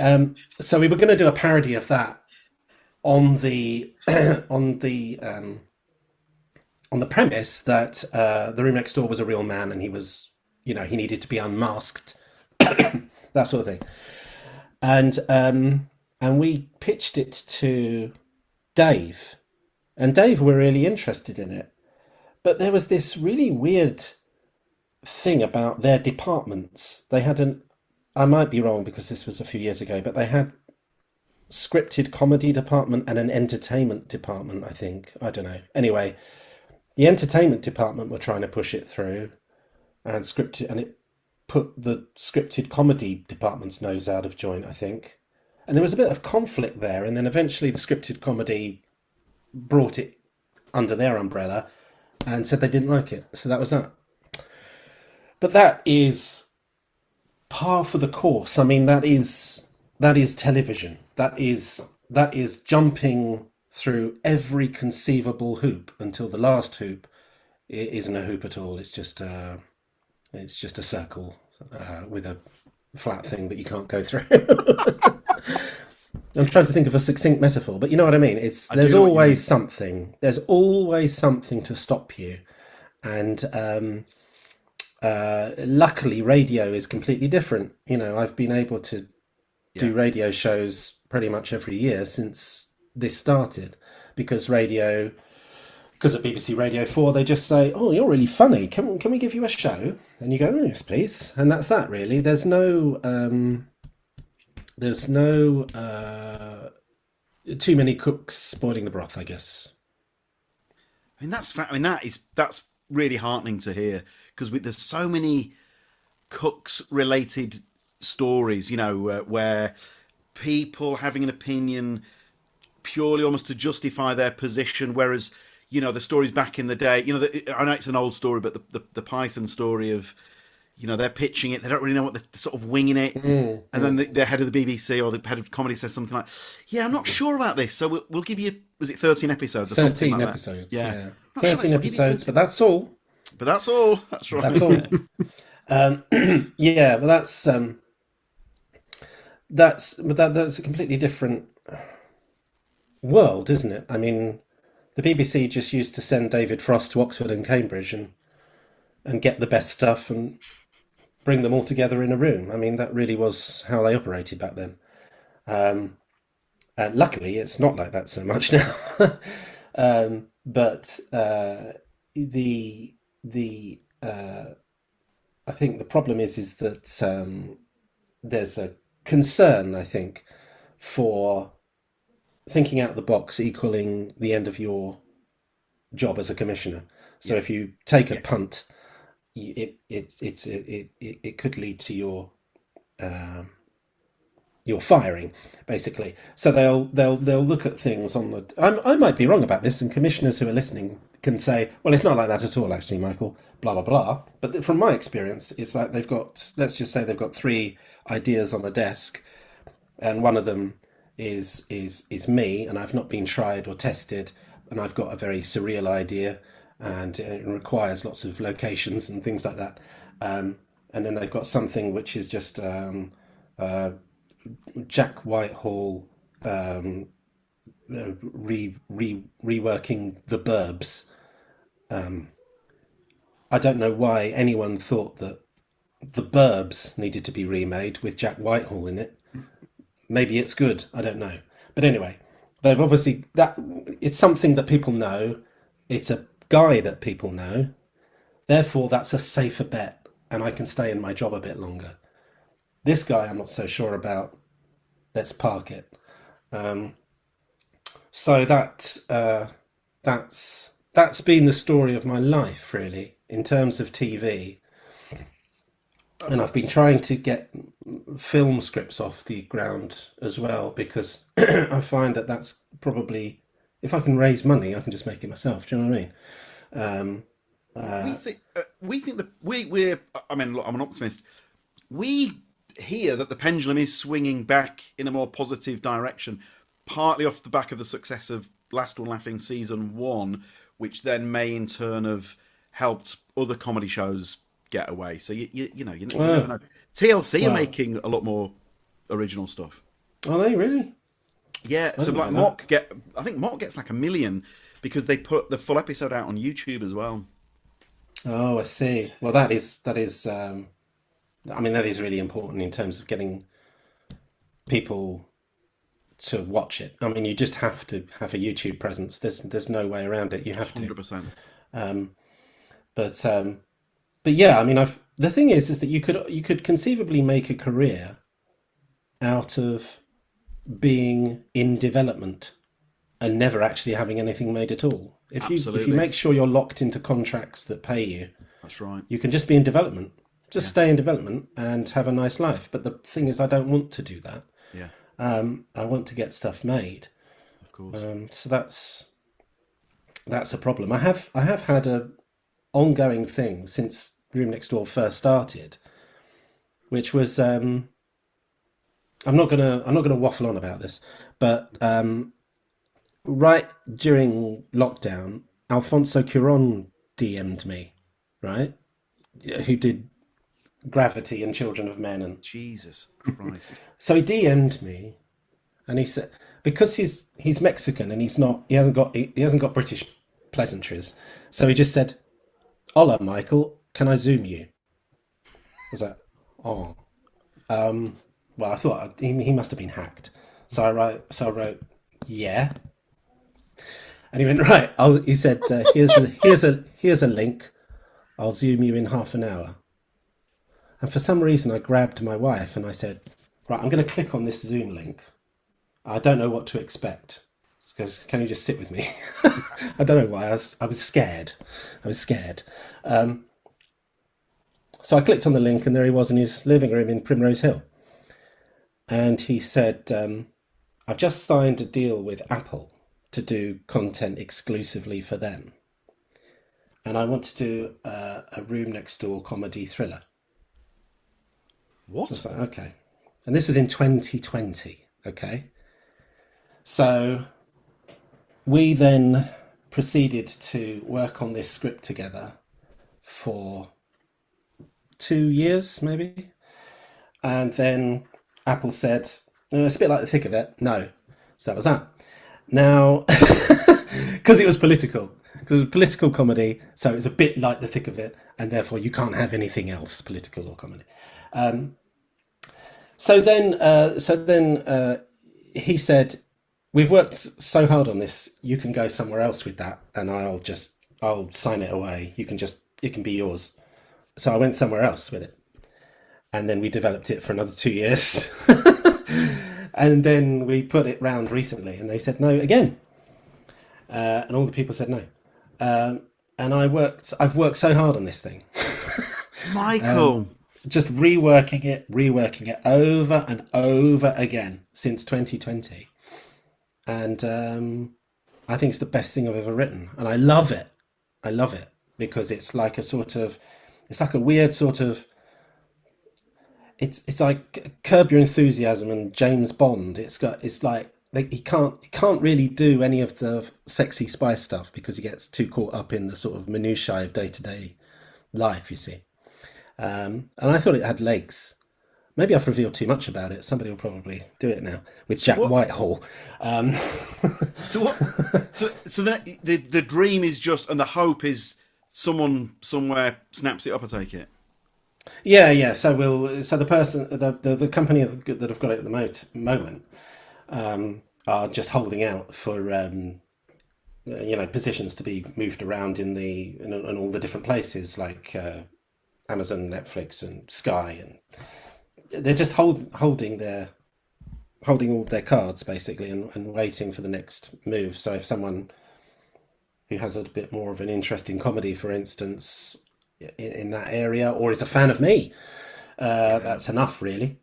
So we were going to do a parody of that on the premise that the Room Next Door was a real man and he was, he needed to be unmasked, that sort of thing. And we pitched it to Dave, and Dave were really interested in it. But there was this really weird thing about their departments. They had I might be wrong because this was a few years ago, but they had scripted comedy department and an entertainment department, I think. I don't know. Anyway, the entertainment department were trying to push it through and it put the scripted comedy department's nose out of joint, I think. And there was a bit of conflict there, and then eventually the scripted comedy brought it under their umbrella and said they didn't like it. So that was that. But that is par for the course. I mean, that is television. That is jumping through every conceivable hoop until the last hoop isn't a hoop at all. It's just a circle with a flat thing that you can't go through. I'm trying to think of a succinct metaphor, but you know what I mean. There's always something. There's always something to stop you, and luckily, radio is completely different. I've been able to do radio shows pretty much every year since this started, because at BBC Radio 4 they just say, "Oh, you're really funny. Can we give you a show?" And you go, "Oh, yes, please." And that's that. Really, there's no too many cooks spoiling the broth, I guess. I mean, that's really heartening to hear, because there's so many cooks related stories, where people having an opinion purely almost to justify their position, whereas the stories back in the day, I know it's an old story, but the Python story of, they're pitching it, they don't really know what they're sort of winging it, and then the head of the BBC or the head of comedy says something like, "Yeah, I'm not sure about this, so we'll give you," was it 13 episodes or 13 something like episodes, that? Yeah. 13 episodes, but that's all. But that's all. That's right. That's all. Yeah, well, that's a completely different world, isn't it? I mean, the BBC just used to send David Frost to Oxford and Cambridge and get the best stuff and bring them all together in a room. I mean, that really was how they operated back then. Um, and luckily, it's not like that so much now. But the I think the problem is that there's a concern, I think, for thinking out the box equaling the end of your job as a commissioner. So Yeah. if you take a Yeah. punt, it could lead to your firing, basically. So they'll look at things on the. I might be wrong about this, and commissioners who are listening can say, "Well, it's not like that at all, actually, Michael." Blah blah blah. But from my experience, it's like they've got. Let's just say they've got three ideas on a desk, and one of them is me, and I've not been tried or tested, and I've got a very surreal idea, and it requires lots of locations and things like that. And then they've got something which is just Jack Whitehall reworking the Burbs. I don't know why anyone thought that the Burbs needed to be remade with Jack Whitehall in it. Maybe it's good. I don't know. But anyway, they've obviously that it's something that people know. It's a guy that people know. Therefore, that's a safer bet, and I can stay in my job a bit longer. This guy, I'm not so sure about. Let's park it. So that's been the story of my life, really, in terms of TV. And I've been trying to get film scripts off the ground as well, because I find that that's probably, if I can raise money, I can just make it myself. Do you know what I mean? We think that we're. I mean, look, I'm an optimist. We hear that the pendulum is swinging back in a more positive direction, partly off the back of the success of Last One Laughing season 1, which then may in turn have helped other comedy shows get away. So you know you never know. TLC are Well, making a lot more original stuff. are they really? Yeah, I so didn't like know that. I think Mock gets like 1 million because they put the full episode out on YouTube as well. Oh, I see. Well, that is. I mean, that is really important in terms of getting people to watch it. I mean, you just have to have a YouTube presence. There's no way around it. You have to. 100%. Um, but but yeah, I mean, the thing is that you could conceivably make a career out of being in development and never actually having anything made at all. If you Absolutely. make sure you're locked into contracts that pay you, That's right. you can just be in development. Just Yeah. stay in development and have a nice life. But the thing is, I don't want to do that. Yeah. I want to get stuff made. Of course. So that's a problem. I have had a ongoing thing since Room Next Door first started, which was I'm not gonna waffle on about this, but right during lockdown, Alfonso Cuarón DM'd me, right, who did Gravity and Children of Men, and Jesus Christ. so he DM'd me, and he said because he's Mexican and he hasn't got British pleasantries, so he just said, "Hola, Michael, can I Zoom you?" I was like, "Oh, well, I thought he must have been hacked." So I wrote, "Yeah," and he went, "Right." He said, "Here's a link. I'll Zoom you in half an hour." And for some reason, I grabbed my wife and I said, "Right, I'm going to click on this Zoom link. I don't know what to expect. Can you just sit with me?" I don't know why. I was scared. I was scared. So I clicked on the link, and there he was in his living room in Primrose Hill. And he said, "I've just signed a deal with Apple to do content exclusively for them. And I want to do a Room Next Door comedy thriller." I What? was like, okay. And this was in 2020. Okay. So we then proceeded to work on this script together for 2 years maybe. And then Apple said, it's a bit like the thick of it. No. So that was that. Now, because it was political. Because it was political comedy, so it's a bit like the thick of it, and therefore you can't have anything else, political or comedy. So then he said, "We've worked so hard on this. You can go somewhere else with that, and I'll sign it away. It can be yours." So I went somewhere else with it, and then we developed it for another 2 years, and then we put it round recently, and they said no again, and all the people said no, and I've worked so hard on this thing, Michael. just reworking it over and over again since 2020, and I think it's the best thing I've ever written, and I love it because it's like a weird sort of, it's like Curb Your Enthusiasm and James Bond. It's like he can't really do any of the sexy spy stuff because he gets too caught up in the sort of minutiae of day-to-day life, you see. And I thought it had legs. Maybe I've revealed too much about it. Somebody will probably do it now with Jack Whitehall. So what? So the dream is just, and the hope is someone somewhere snaps it up. I take it. Yeah. So the person, the company that have got it at the moment, are just holding out for positions to be moved around in all the different places like Amazon, Netflix, and Sky, and they're just holding all their cards basically, and waiting for the next move. So if someone who has a bit more of an interest in comedy, for instance, in that area, or is a fan of me, that's enough really.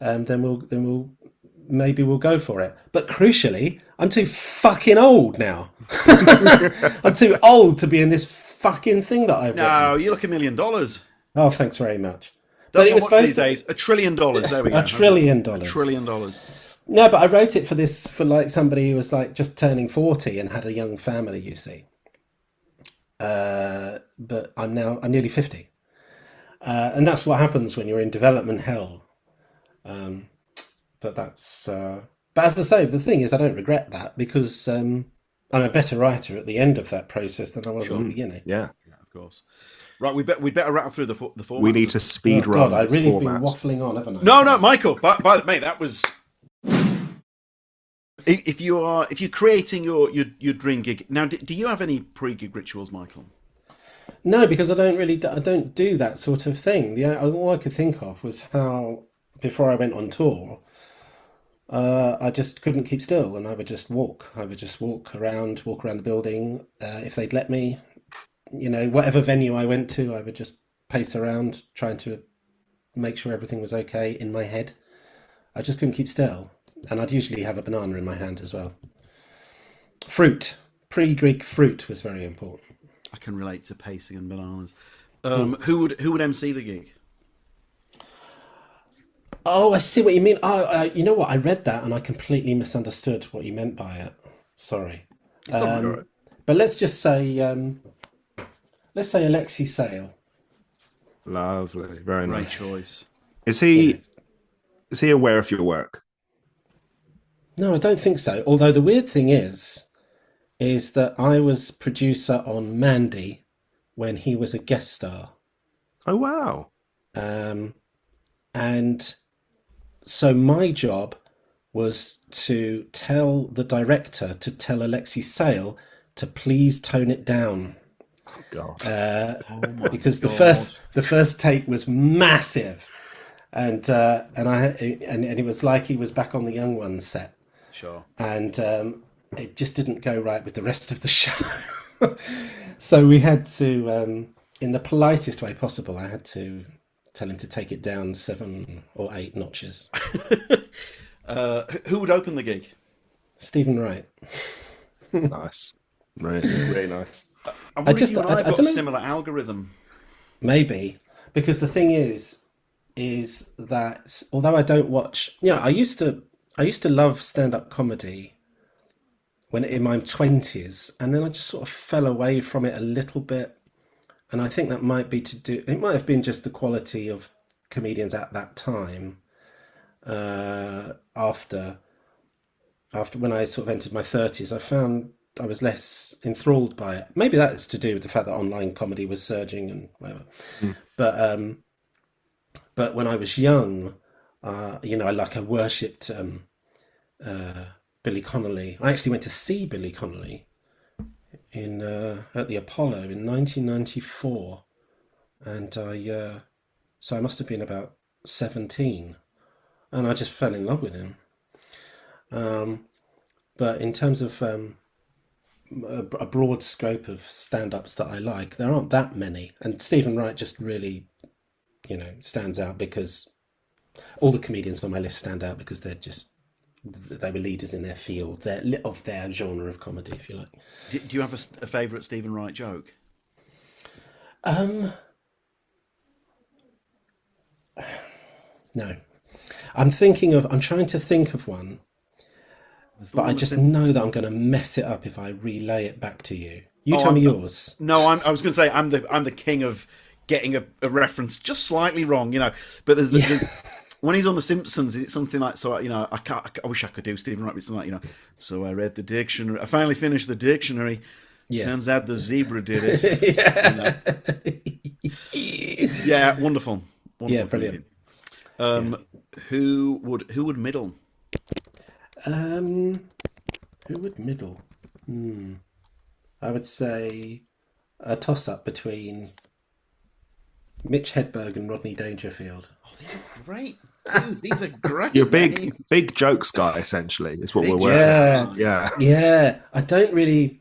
Then we'll go for it. But crucially, I'm too fucking old now. I'm too old to be in this fucking thing that I've written. No, you look $1 million. Oh, thanks very much. That's not much these days. $1 trillion. There we go. $1 trillion. $1 trillion. No, but I wrote it for like somebody who was like just turning 40 and had a young family, you see. But I'm nearly 50. And that's what happens when you're in development hell. But as I say, the thing is, I don't regret that because I'm a better writer at the end of that process than I was at the beginning. Yeah, of course. Right, we'd better rattle through the format. We need to speed run. God, I really have been format. waffling on, haven't I? No, Michael. Mate, that was. If you're creating your dream gig now, do you have any pre-gig rituals, Michael? No, because I don't do that sort of thing. All I could think of was how before I went on tour, I just couldn't keep still, and I would just walk. I would just walk around the building if they'd let me. Whatever venue I went to, I would just pace around trying to make sure everything was okay in my head. I just couldn't keep still. And I'd usually have a banana in my hand as well. Fruit. Pre-Greek fruit was very important. I can relate to pacing and bananas. Who would MC the gig? Oh, I see what you mean. You know what? I read that and I completely misunderstood what you meant by it. Sorry. It's all right. But let's just say... let's say Alexei Sale. Lovely, very nice. Great choice. Is he aware of your work? No, I don't think so. Although the weird thing is that I was producer on Mandy when he was a guest star. Oh wow! And so my job was to tell the director to tell Alexei Sale to please tone it down. God. Because the first take was massive, and it was like he was back on the Young Ones set. Sure. And it just didn't go right with the rest of the show. So we had to, in the politest way possible, I had to tell him to take it down 7 or 8 notches. Who would open the gig? Stephen Wright. Nice. Really nice. I wonder if you and I have got a similar algorithm. Maybe, because the thing is that although I don't watch, I used to love stand-up comedy when in my 20s, and then I just sort of fell away from it a little bit. And I think that might be to do. It might have been just the quality of comedians at that time. After when I sort of entered my 30s, I found I was less enthralled by it. Maybe that's to do with the fact that online comedy was surging and whatever. But when I was young, I worshipped Billy Connolly. I actually went to see Billy Connolly in at the Apollo in 1994, and I must have been about 17, and I just fell in love with him. But in terms of a broad scope of stand-ups that I like, there aren't that many, and Stephen Wright just really, stands out because all the comedians on my list stand out because they were leaders in their field, of their genre of comedy, if you like. Do you have a favourite Stephen Wright joke? No. I'm trying to think of one, but I just know that I'm going to mess it up if I relay it back to you. Tell me yours. No, I was going to say I'm the king of getting a reference just slightly wrong, But there's when he's on The Simpsons, it's something like, I wish I could do Stephen Wright with something like, so I read the dictionary. I finally finished the dictionary. Yeah. Turns out the zebra did it. Yeah, wonderful. Yeah, brilliant. Who would middle? Who would middle? I would say a toss-up between Mitch Hedberg and Rodney Dangerfield. Oh, these are great, dude. These are great. You're a big jokes guy, essentially, is what we're working. Yeah. I don't really,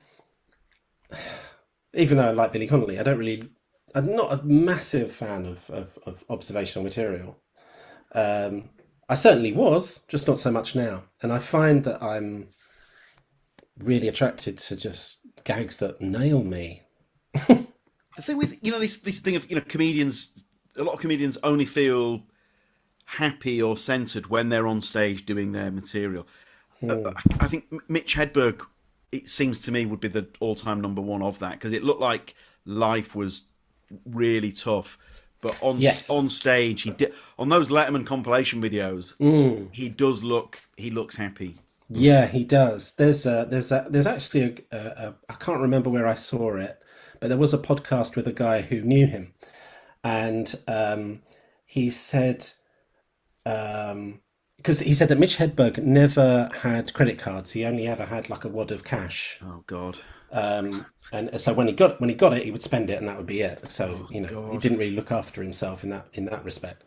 even though I like Billy Connolly, I'm not a massive fan of observational material. I certainly was, just not so much now. And I find that I'm really attracted to just gags that nail me. The thing with this thing of comedians, a lot of comedians only feel happy or centered when they're on stage doing their material. I think Mitch Hedberg, it seems to me, would be the all-time number one of that, because it looked like life was really tough. But on stage, he did, on those Letterman compilation videos, he looks happy. Yeah, he does. There's actually I can't remember where I saw it, but there was a podcast with a guy who knew him, and he said, because he said that Mitch Hedberg never had credit cards. He only ever had like a wad of cash. Oh God. And so when he got it, he would spend it, and that would be it. So he didn't really look after himself in that respect.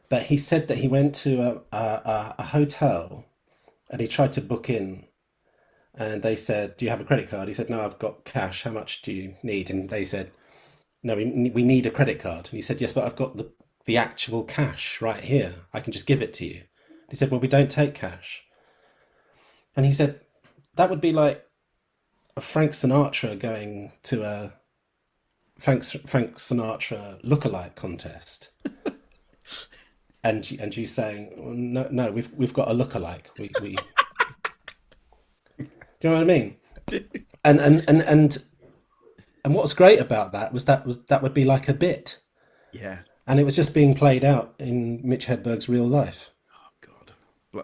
But he said that he went to a hotel, and he tried to book in, and they said, "Do you have a credit card?" He said, "No, I've got cash. How much do you need?" And they said, "No, we need a credit card." And he said, "Yes, but I've got the actual cash right here. I can just give it to you." He said, "Well, we don't take cash." And he said, "That would be like a Frank Sinatra going to a Frank Sinatra lookalike contest." And you saying, well, no, we've got a lookalike. We do you know what I mean? And what's great about that was that would be like a bit. Yeah. And it was just being played out in Mitch Hedberg's real life. Oh God,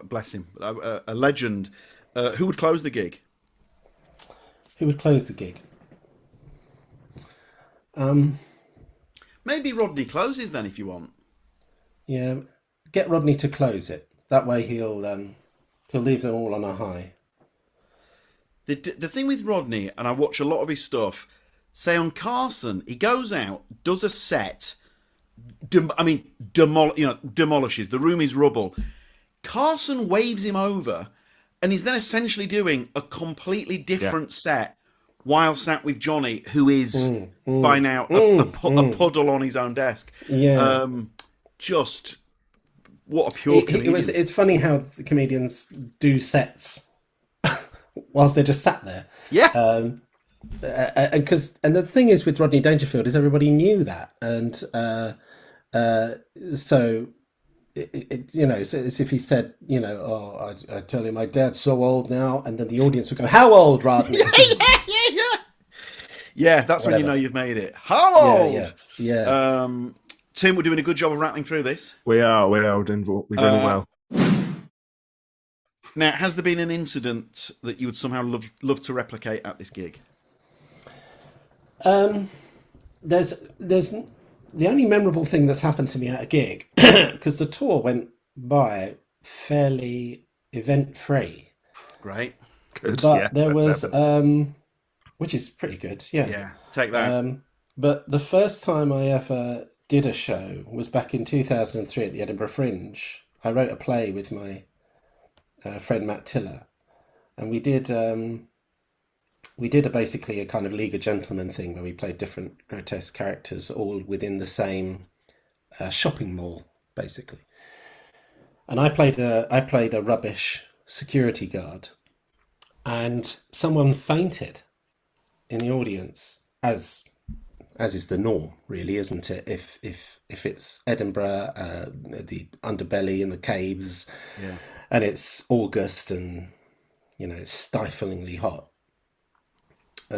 bless him, a legend. Who would close the gig? Who would close the gig? Maybe Rodney closes then, if you want. Yeah, get Rodney to close it. That way he'll leave them all on a high. The thing with Rodney, and I watch a lot of his stuff, say on Carson, he goes out, does a set, demolishes. The room is rubble. Carson waves him over, and he's then essentially doing a completely different set while sat with Johnny, who is by now a puddle on his own desk. Yeah. Just what a pure comedian. It's funny how the comedians do sets whilst they're just sat there. Yeah. And the thing is with Rodney Dangerfield is everybody knew that, and so it's as if he said, I tell you, my dad's so old now, and then the audience would go, "How old, Rodney?" Yeah, that's when you know Whatever. you've made it. Yeah, yeah, Harold! yeah. Tim, we're doing a good job of rattling through this. We're doing Uh, well. Now, has there been an incident that you would somehow love to replicate at this gig? There's the only memorable thing that's happened to me at a gig because the tour went by fairly event free, Great. Good. Yeah, but there that's was happened. which is pretty good, yeah. Yeah, take that. But the first time I ever did a show was back in 2003 at the Edinburgh Fringe. I wrote a play with my friend Matt Tiller, and we did basically a kind of League of Gentlemen thing where we played different grotesque characters all within the same shopping mall, basically. And I played a rubbish security guard, and someone fainted in the audience, as is the norm, really, isn't it? If it's Edinburgh, the underbelly and the caves, Yeah. and it's August and it's stiflingly hot.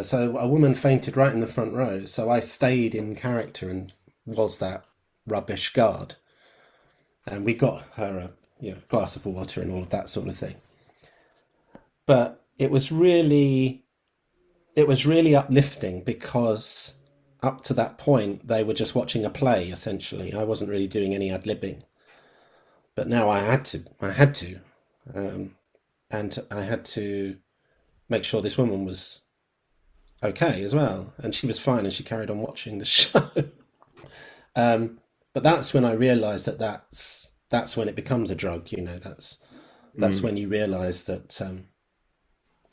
So a woman fainted right in the front row. So I stayed in character and was that rubbish guard, and we got her a glass of water and all of that sort of thing. But it was really uplifting because up to that point they were just watching a play essentially. I wasn't really doing any ad-libbing, but now I had to, and I had to make sure this woman was okay as well, and she was fine, and she carried on watching the show. But that's when I realised that's when it becomes a drug. That's when you realise that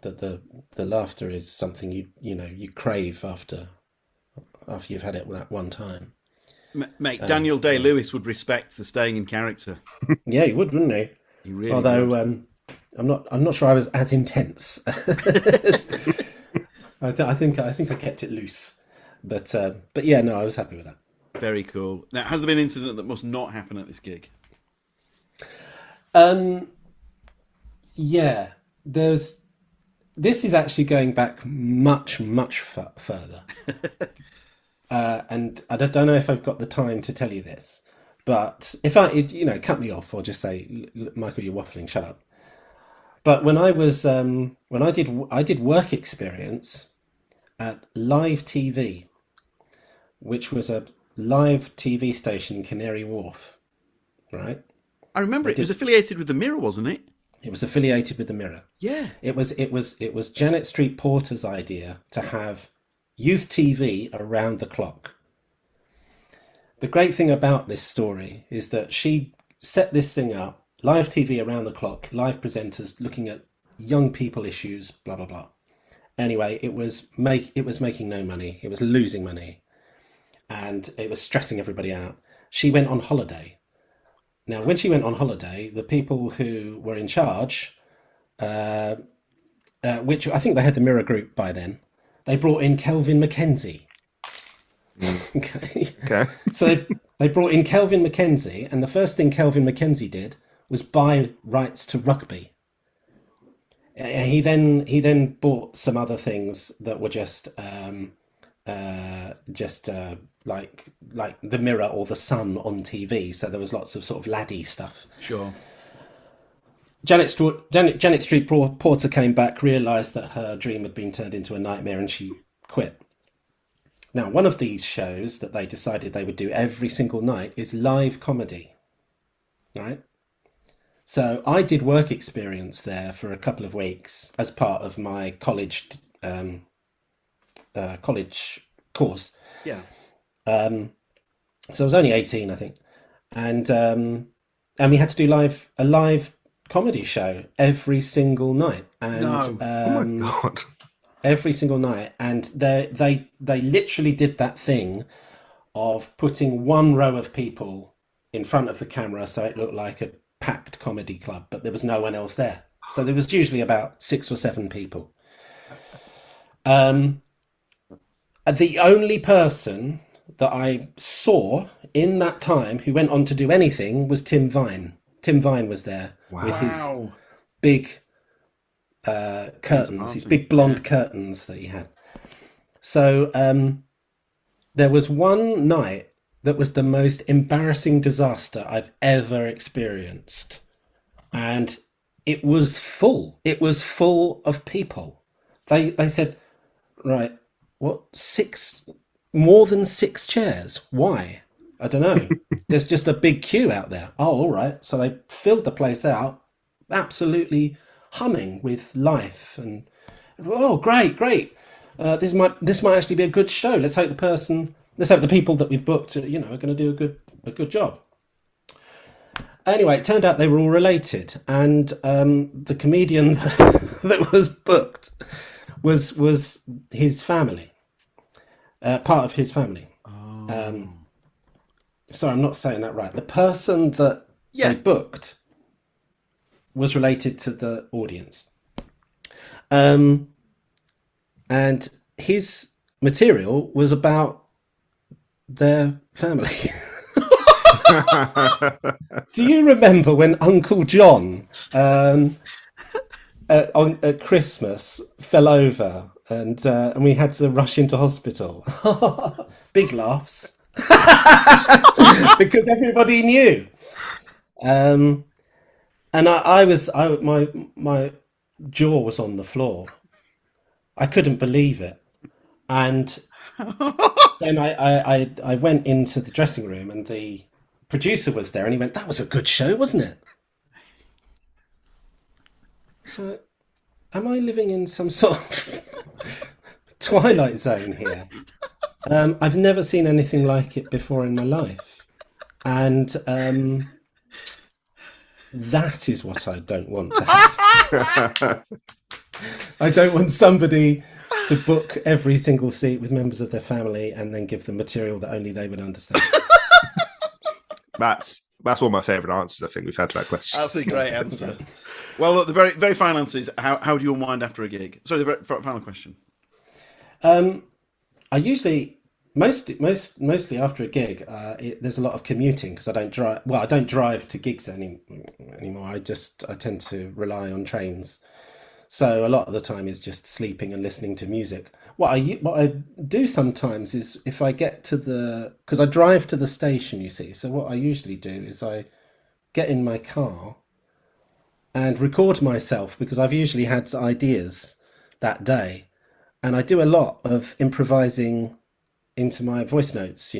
that the laughter is something you crave after you've had it that one time. Mate, Daniel Day-Lewis would respect the staying in character. Yeah, he would, wouldn't he? He really Although would. I'm not sure I was as intense. I think I kept it loose, but yeah, no, I was happy with that. Very cool. Now, has there been an incident that must not happen at this gig? Yeah, this is actually going back much further, and I don't know if I've got the time to tell you this, but if cut me off or just say, Michael, you're waffling, shut up. But when I did work experience at Live TV, which was a live TV station in Canary Wharf, right? I remember it was affiliated with the Mirror, wasn't it? It was affiliated with the Mirror. Yeah. It was Janet Street Porter's idea to have youth TV around the clock. The great thing about this story is that she set this thing up, live TV around the clock, live presenters looking at young people issues, blah blah blah. Anyway, it was making no money. It was losing money, and it was stressing everybody out. She went on holiday. Now, when she went on holiday, the people who were in charge, which I think they had the Mirror Group by then, they brought in Kelvin Mackenzie. Okay. So they brought in Kelvin Mackenzie, and the first thing Kelvin Mackenzie did was buy rights to rugby. He then bought some other things that were just like the Mirror or the Sun on TV. So there was lots of sort of laddie stuff. Sure. Janet Street Porter came back, realised that her dream had been turned into a nightmare, and she quit. Now, one of these shows that they decided they would do every single night is live comedy, right? So I did work experience there for a couple of weeks as part of my college course. Yeah. So I was only 18, I think, and we had to do a live comedy show every single night, and No. Oh my God. every single night, and they literally did that thing of putting one row of people in front of the camera so it looked like a packed comedy club, but there was no one else there. So there was usually about 6 or 7 people. The only person that I saw in that time who went on to do anything was Tim Vine. Tim Vine was there with his big curtains, his big blonde curtains that he had. So there was one night that was the most embarrassing disaster I've ever experienced. And it was full. It was full of people. They said, right, what, more than 6 chairs? Why? I don't know. There's just a big queue out there. Oh, all right. So they filled the place out, absolutely humming with life. And oh, great, great. This might actually be a good show. Let's hope the people that we've booked, are going to do a good job. Anyway, it turned out they were all related, and the comedian that was booked was his family, part of his family. Oh. Sorry, I'm not saying that right. The person that they booked was related to the audience, and his material was about their family. Do you remember when Uncle John at Christmas fell over and we had to rush into hospital? Big laughs. Because everybody knew. And my jaw was on the floor. I couldn't believe it. And then I went into the dressing room and the producer was there and he went, "That was a good show, wasn't it?" So, am I living in some sort of Twilight Zone here? I've never seen anything like it before in my life. And that is what I don't want to have. I don't want somebody to book every single seat with members of their family and then give them material that only they would understand. That's one of my favourite answers I think we've had to that question. That's a great answer. Well, look, the very very final answer is how do you unwind after a gig? Sorry, the final question. I usually mostly after a gig, there's a lot of commuting because I don't drive. Well, I don't drive to gigs anymore. I tend to rely on trains. So a lot of the time is just sleeping and listening to music. What I do sometimes is if I get to because I drive to the station, you see. So what I usually do is I get in my car and record myself because I've usually had ideas that day, and I do a lot of improvising into my voice notes,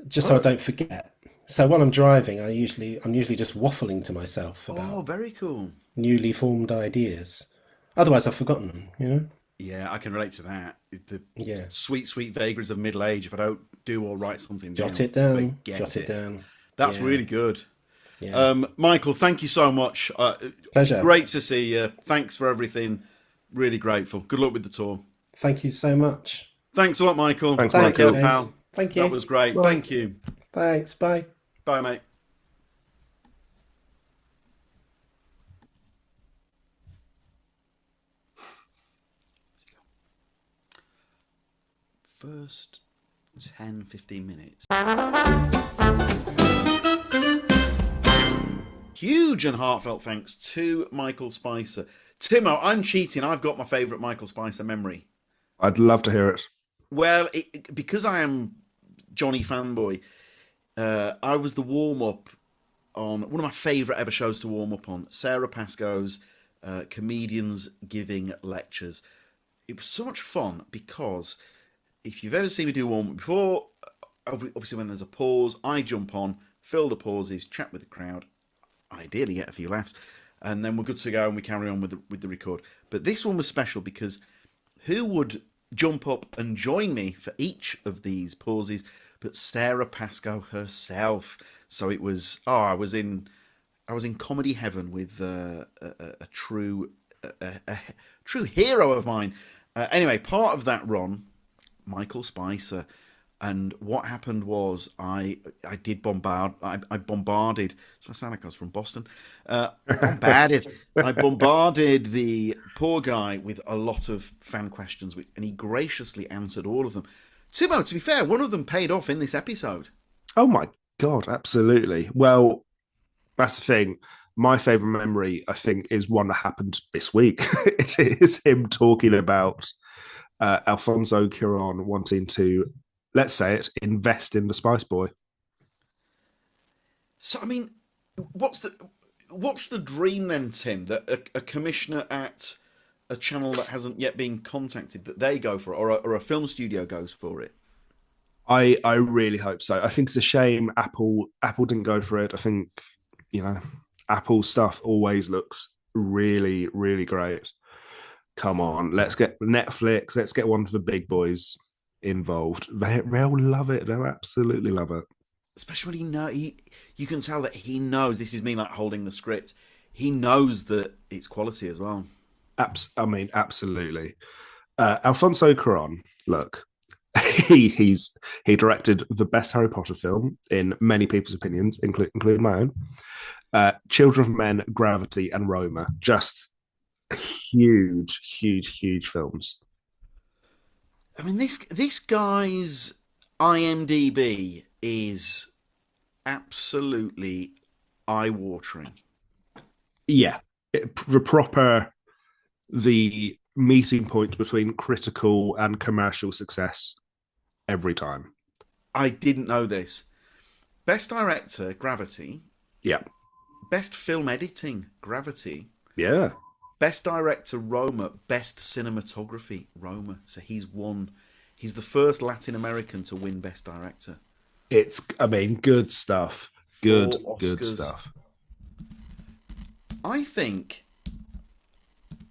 just so I don't forget. So while I'm driving, I'm usually just waffling to myself about very cool. Newly formed ideas. Otherwise, I've forgotten them. Yeah, I can relate to that. The sweet vagaries of middle age. If I don't do or write something down, jot it down. That's really good. Yeah. Michael, thank you so much. Pleasure. Great to see you. Thanks for everything. Really grateful. Good luck with the tour. Thank you so much. Thanks a lot, Michael. Thanks, Take care, James. pal. Thank you. That was great. Bye. Thank you. Thanks. Bye. Bye, mate. First 10-15 minutes. Huge and heartfelt thanks to Michael Spicer. Timo, I'm cheating. I've got my favourite Michael Spicer memory. I'd love to hear it. Well, because I am Johnny fanboy, I was the warm-up on one of my favourite ever shows to warm up on, Sarah Pascoe's Comedians Giving Lectures. It was so much fun because if you've ever seen me do warm-up before, obviously when there's a pause, I jump on, fill the pauses, chat with the crowd, ideally get a few laughs, and then we're good to go and we carry on with the record. But this one was special because who would jump up and join me for each of these pauses but Sarah Pascoe herself? So it was I was in comedy heaven with a true hero of mine. Anyway, part of that run, Michael Spicer. And what happened was I bombarded. So I sound like I was from Boston. I bombarded the poor guy with a lot of fan questions, and he graciously answered all of them. Timo, to be fair, one of them paid off in this episode. Oh my God, absolutely. Well, that's the thing. My favourite memory, I think, is one that happened this week. It is him talking about Alfonso Cuarón wanting to, let's say it, invest in the Spice Boy. So I mean, what's the dream then, Tim? That a commissioner at a channel that hasn't yet been contacted, that they go for it, or a film studio goes for it? I really hope so. I think it's a shame Apple didn't go for it. I think, you know, Apple stuff always looks really, really great. Come on, let's get Netflix, let's get one of the big boys involved. They'll love it. They'll absolutely love it. Especially when you can tell that he knows this is me like holding the script. He knows that it's quality as well. I mean, absolutely. Alfonso Cuarón, look, he directed the best Harry Potter film in many people's opinions, including my own. Children of Men, Gravity, and Roma, just huge, huge, huge films. I mean, this guy's IMDb is absolutely eye-watering. Yeah, the meeting point between critical and commercial success every time. I didn't know this. Best director, Gravity. Yeah. Best film editing, Gravity. Yeah. Best director, Roma. Best cinematography, Roma. So he's won. He's the first Latin American to win Best Director. I mean, good stuff. Good stuff. I think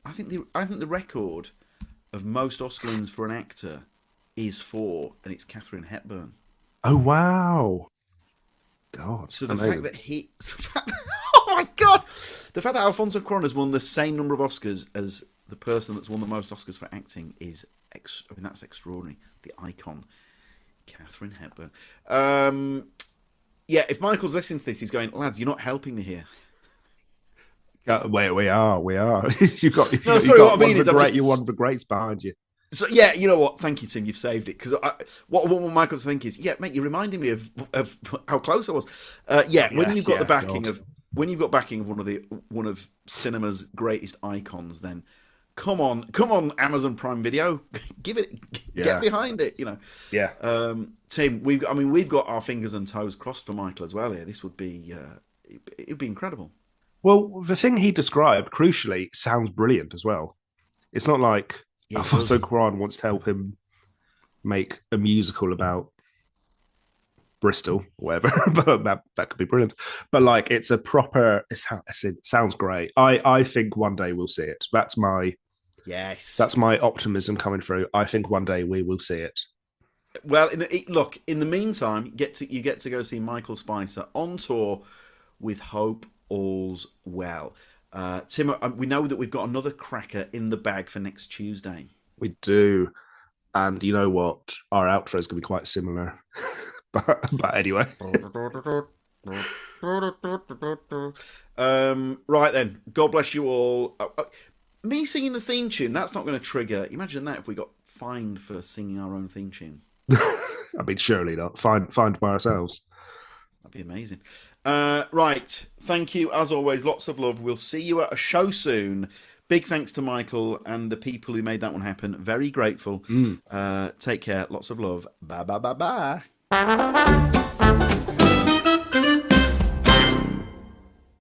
the record of most Oscar wins for an actor is 4, and it's Katharine Hepburn. Oh wow! God. So the fact that oh my God, the fact that Alfonso Cuarón has won the same number of Oscars as the person that's won the most Oscars for acting is, I mean, that's extraordinary. The icon, Katharine Hepburn. Yeah, if Michael's listening to this, he's going, lads, you're not helping me here. We are. you got. No, sorry. What I mean is, you want the greats behind you. So yeah, you know what? Thank you, Tim. You've saved it, because what Michael's thinking is, yeah, mate, you're reminding me of how close I was. When you've got the backing of one of cinema's greatest icons, then come on, Amazon Prime Video, get behind it. You know. Yeah. Tim, we've got our fingers and toes crossed for Michael as well here. This would be it'd be incredible. Well, the thing he described, crucially, sounds brilliant as well. It's not like Alfonso Cuarón wants to help him make a musical about Bristol, or whatever, but that could be brilliant. But like, it's a proper. It sounds great. I think one day we'll see it. That's my optimism coming through. I think one day we will see it. Well, in the meantime, you get to go see Michael Spicer on tour with Hope All's Well. Tim, we know that we've got another cracker in the bag for next Tuesday. We do. And you know what? Our outro is going to be quite similar. but anyway. Right then. God bless you all. Me singing the theme tune, that's not going to trigger. Imagine that if we got fined for singing our own theme tune. I mean, surely not. Fined by ourselves. That'd be amazing. Right. Thank you, as always. Lots of love. We'll see you at a show soon. Big thanks to Michael and the people who made that one happen. Very grateful. Take care. Lots of love. Bye, bye, bye, bye.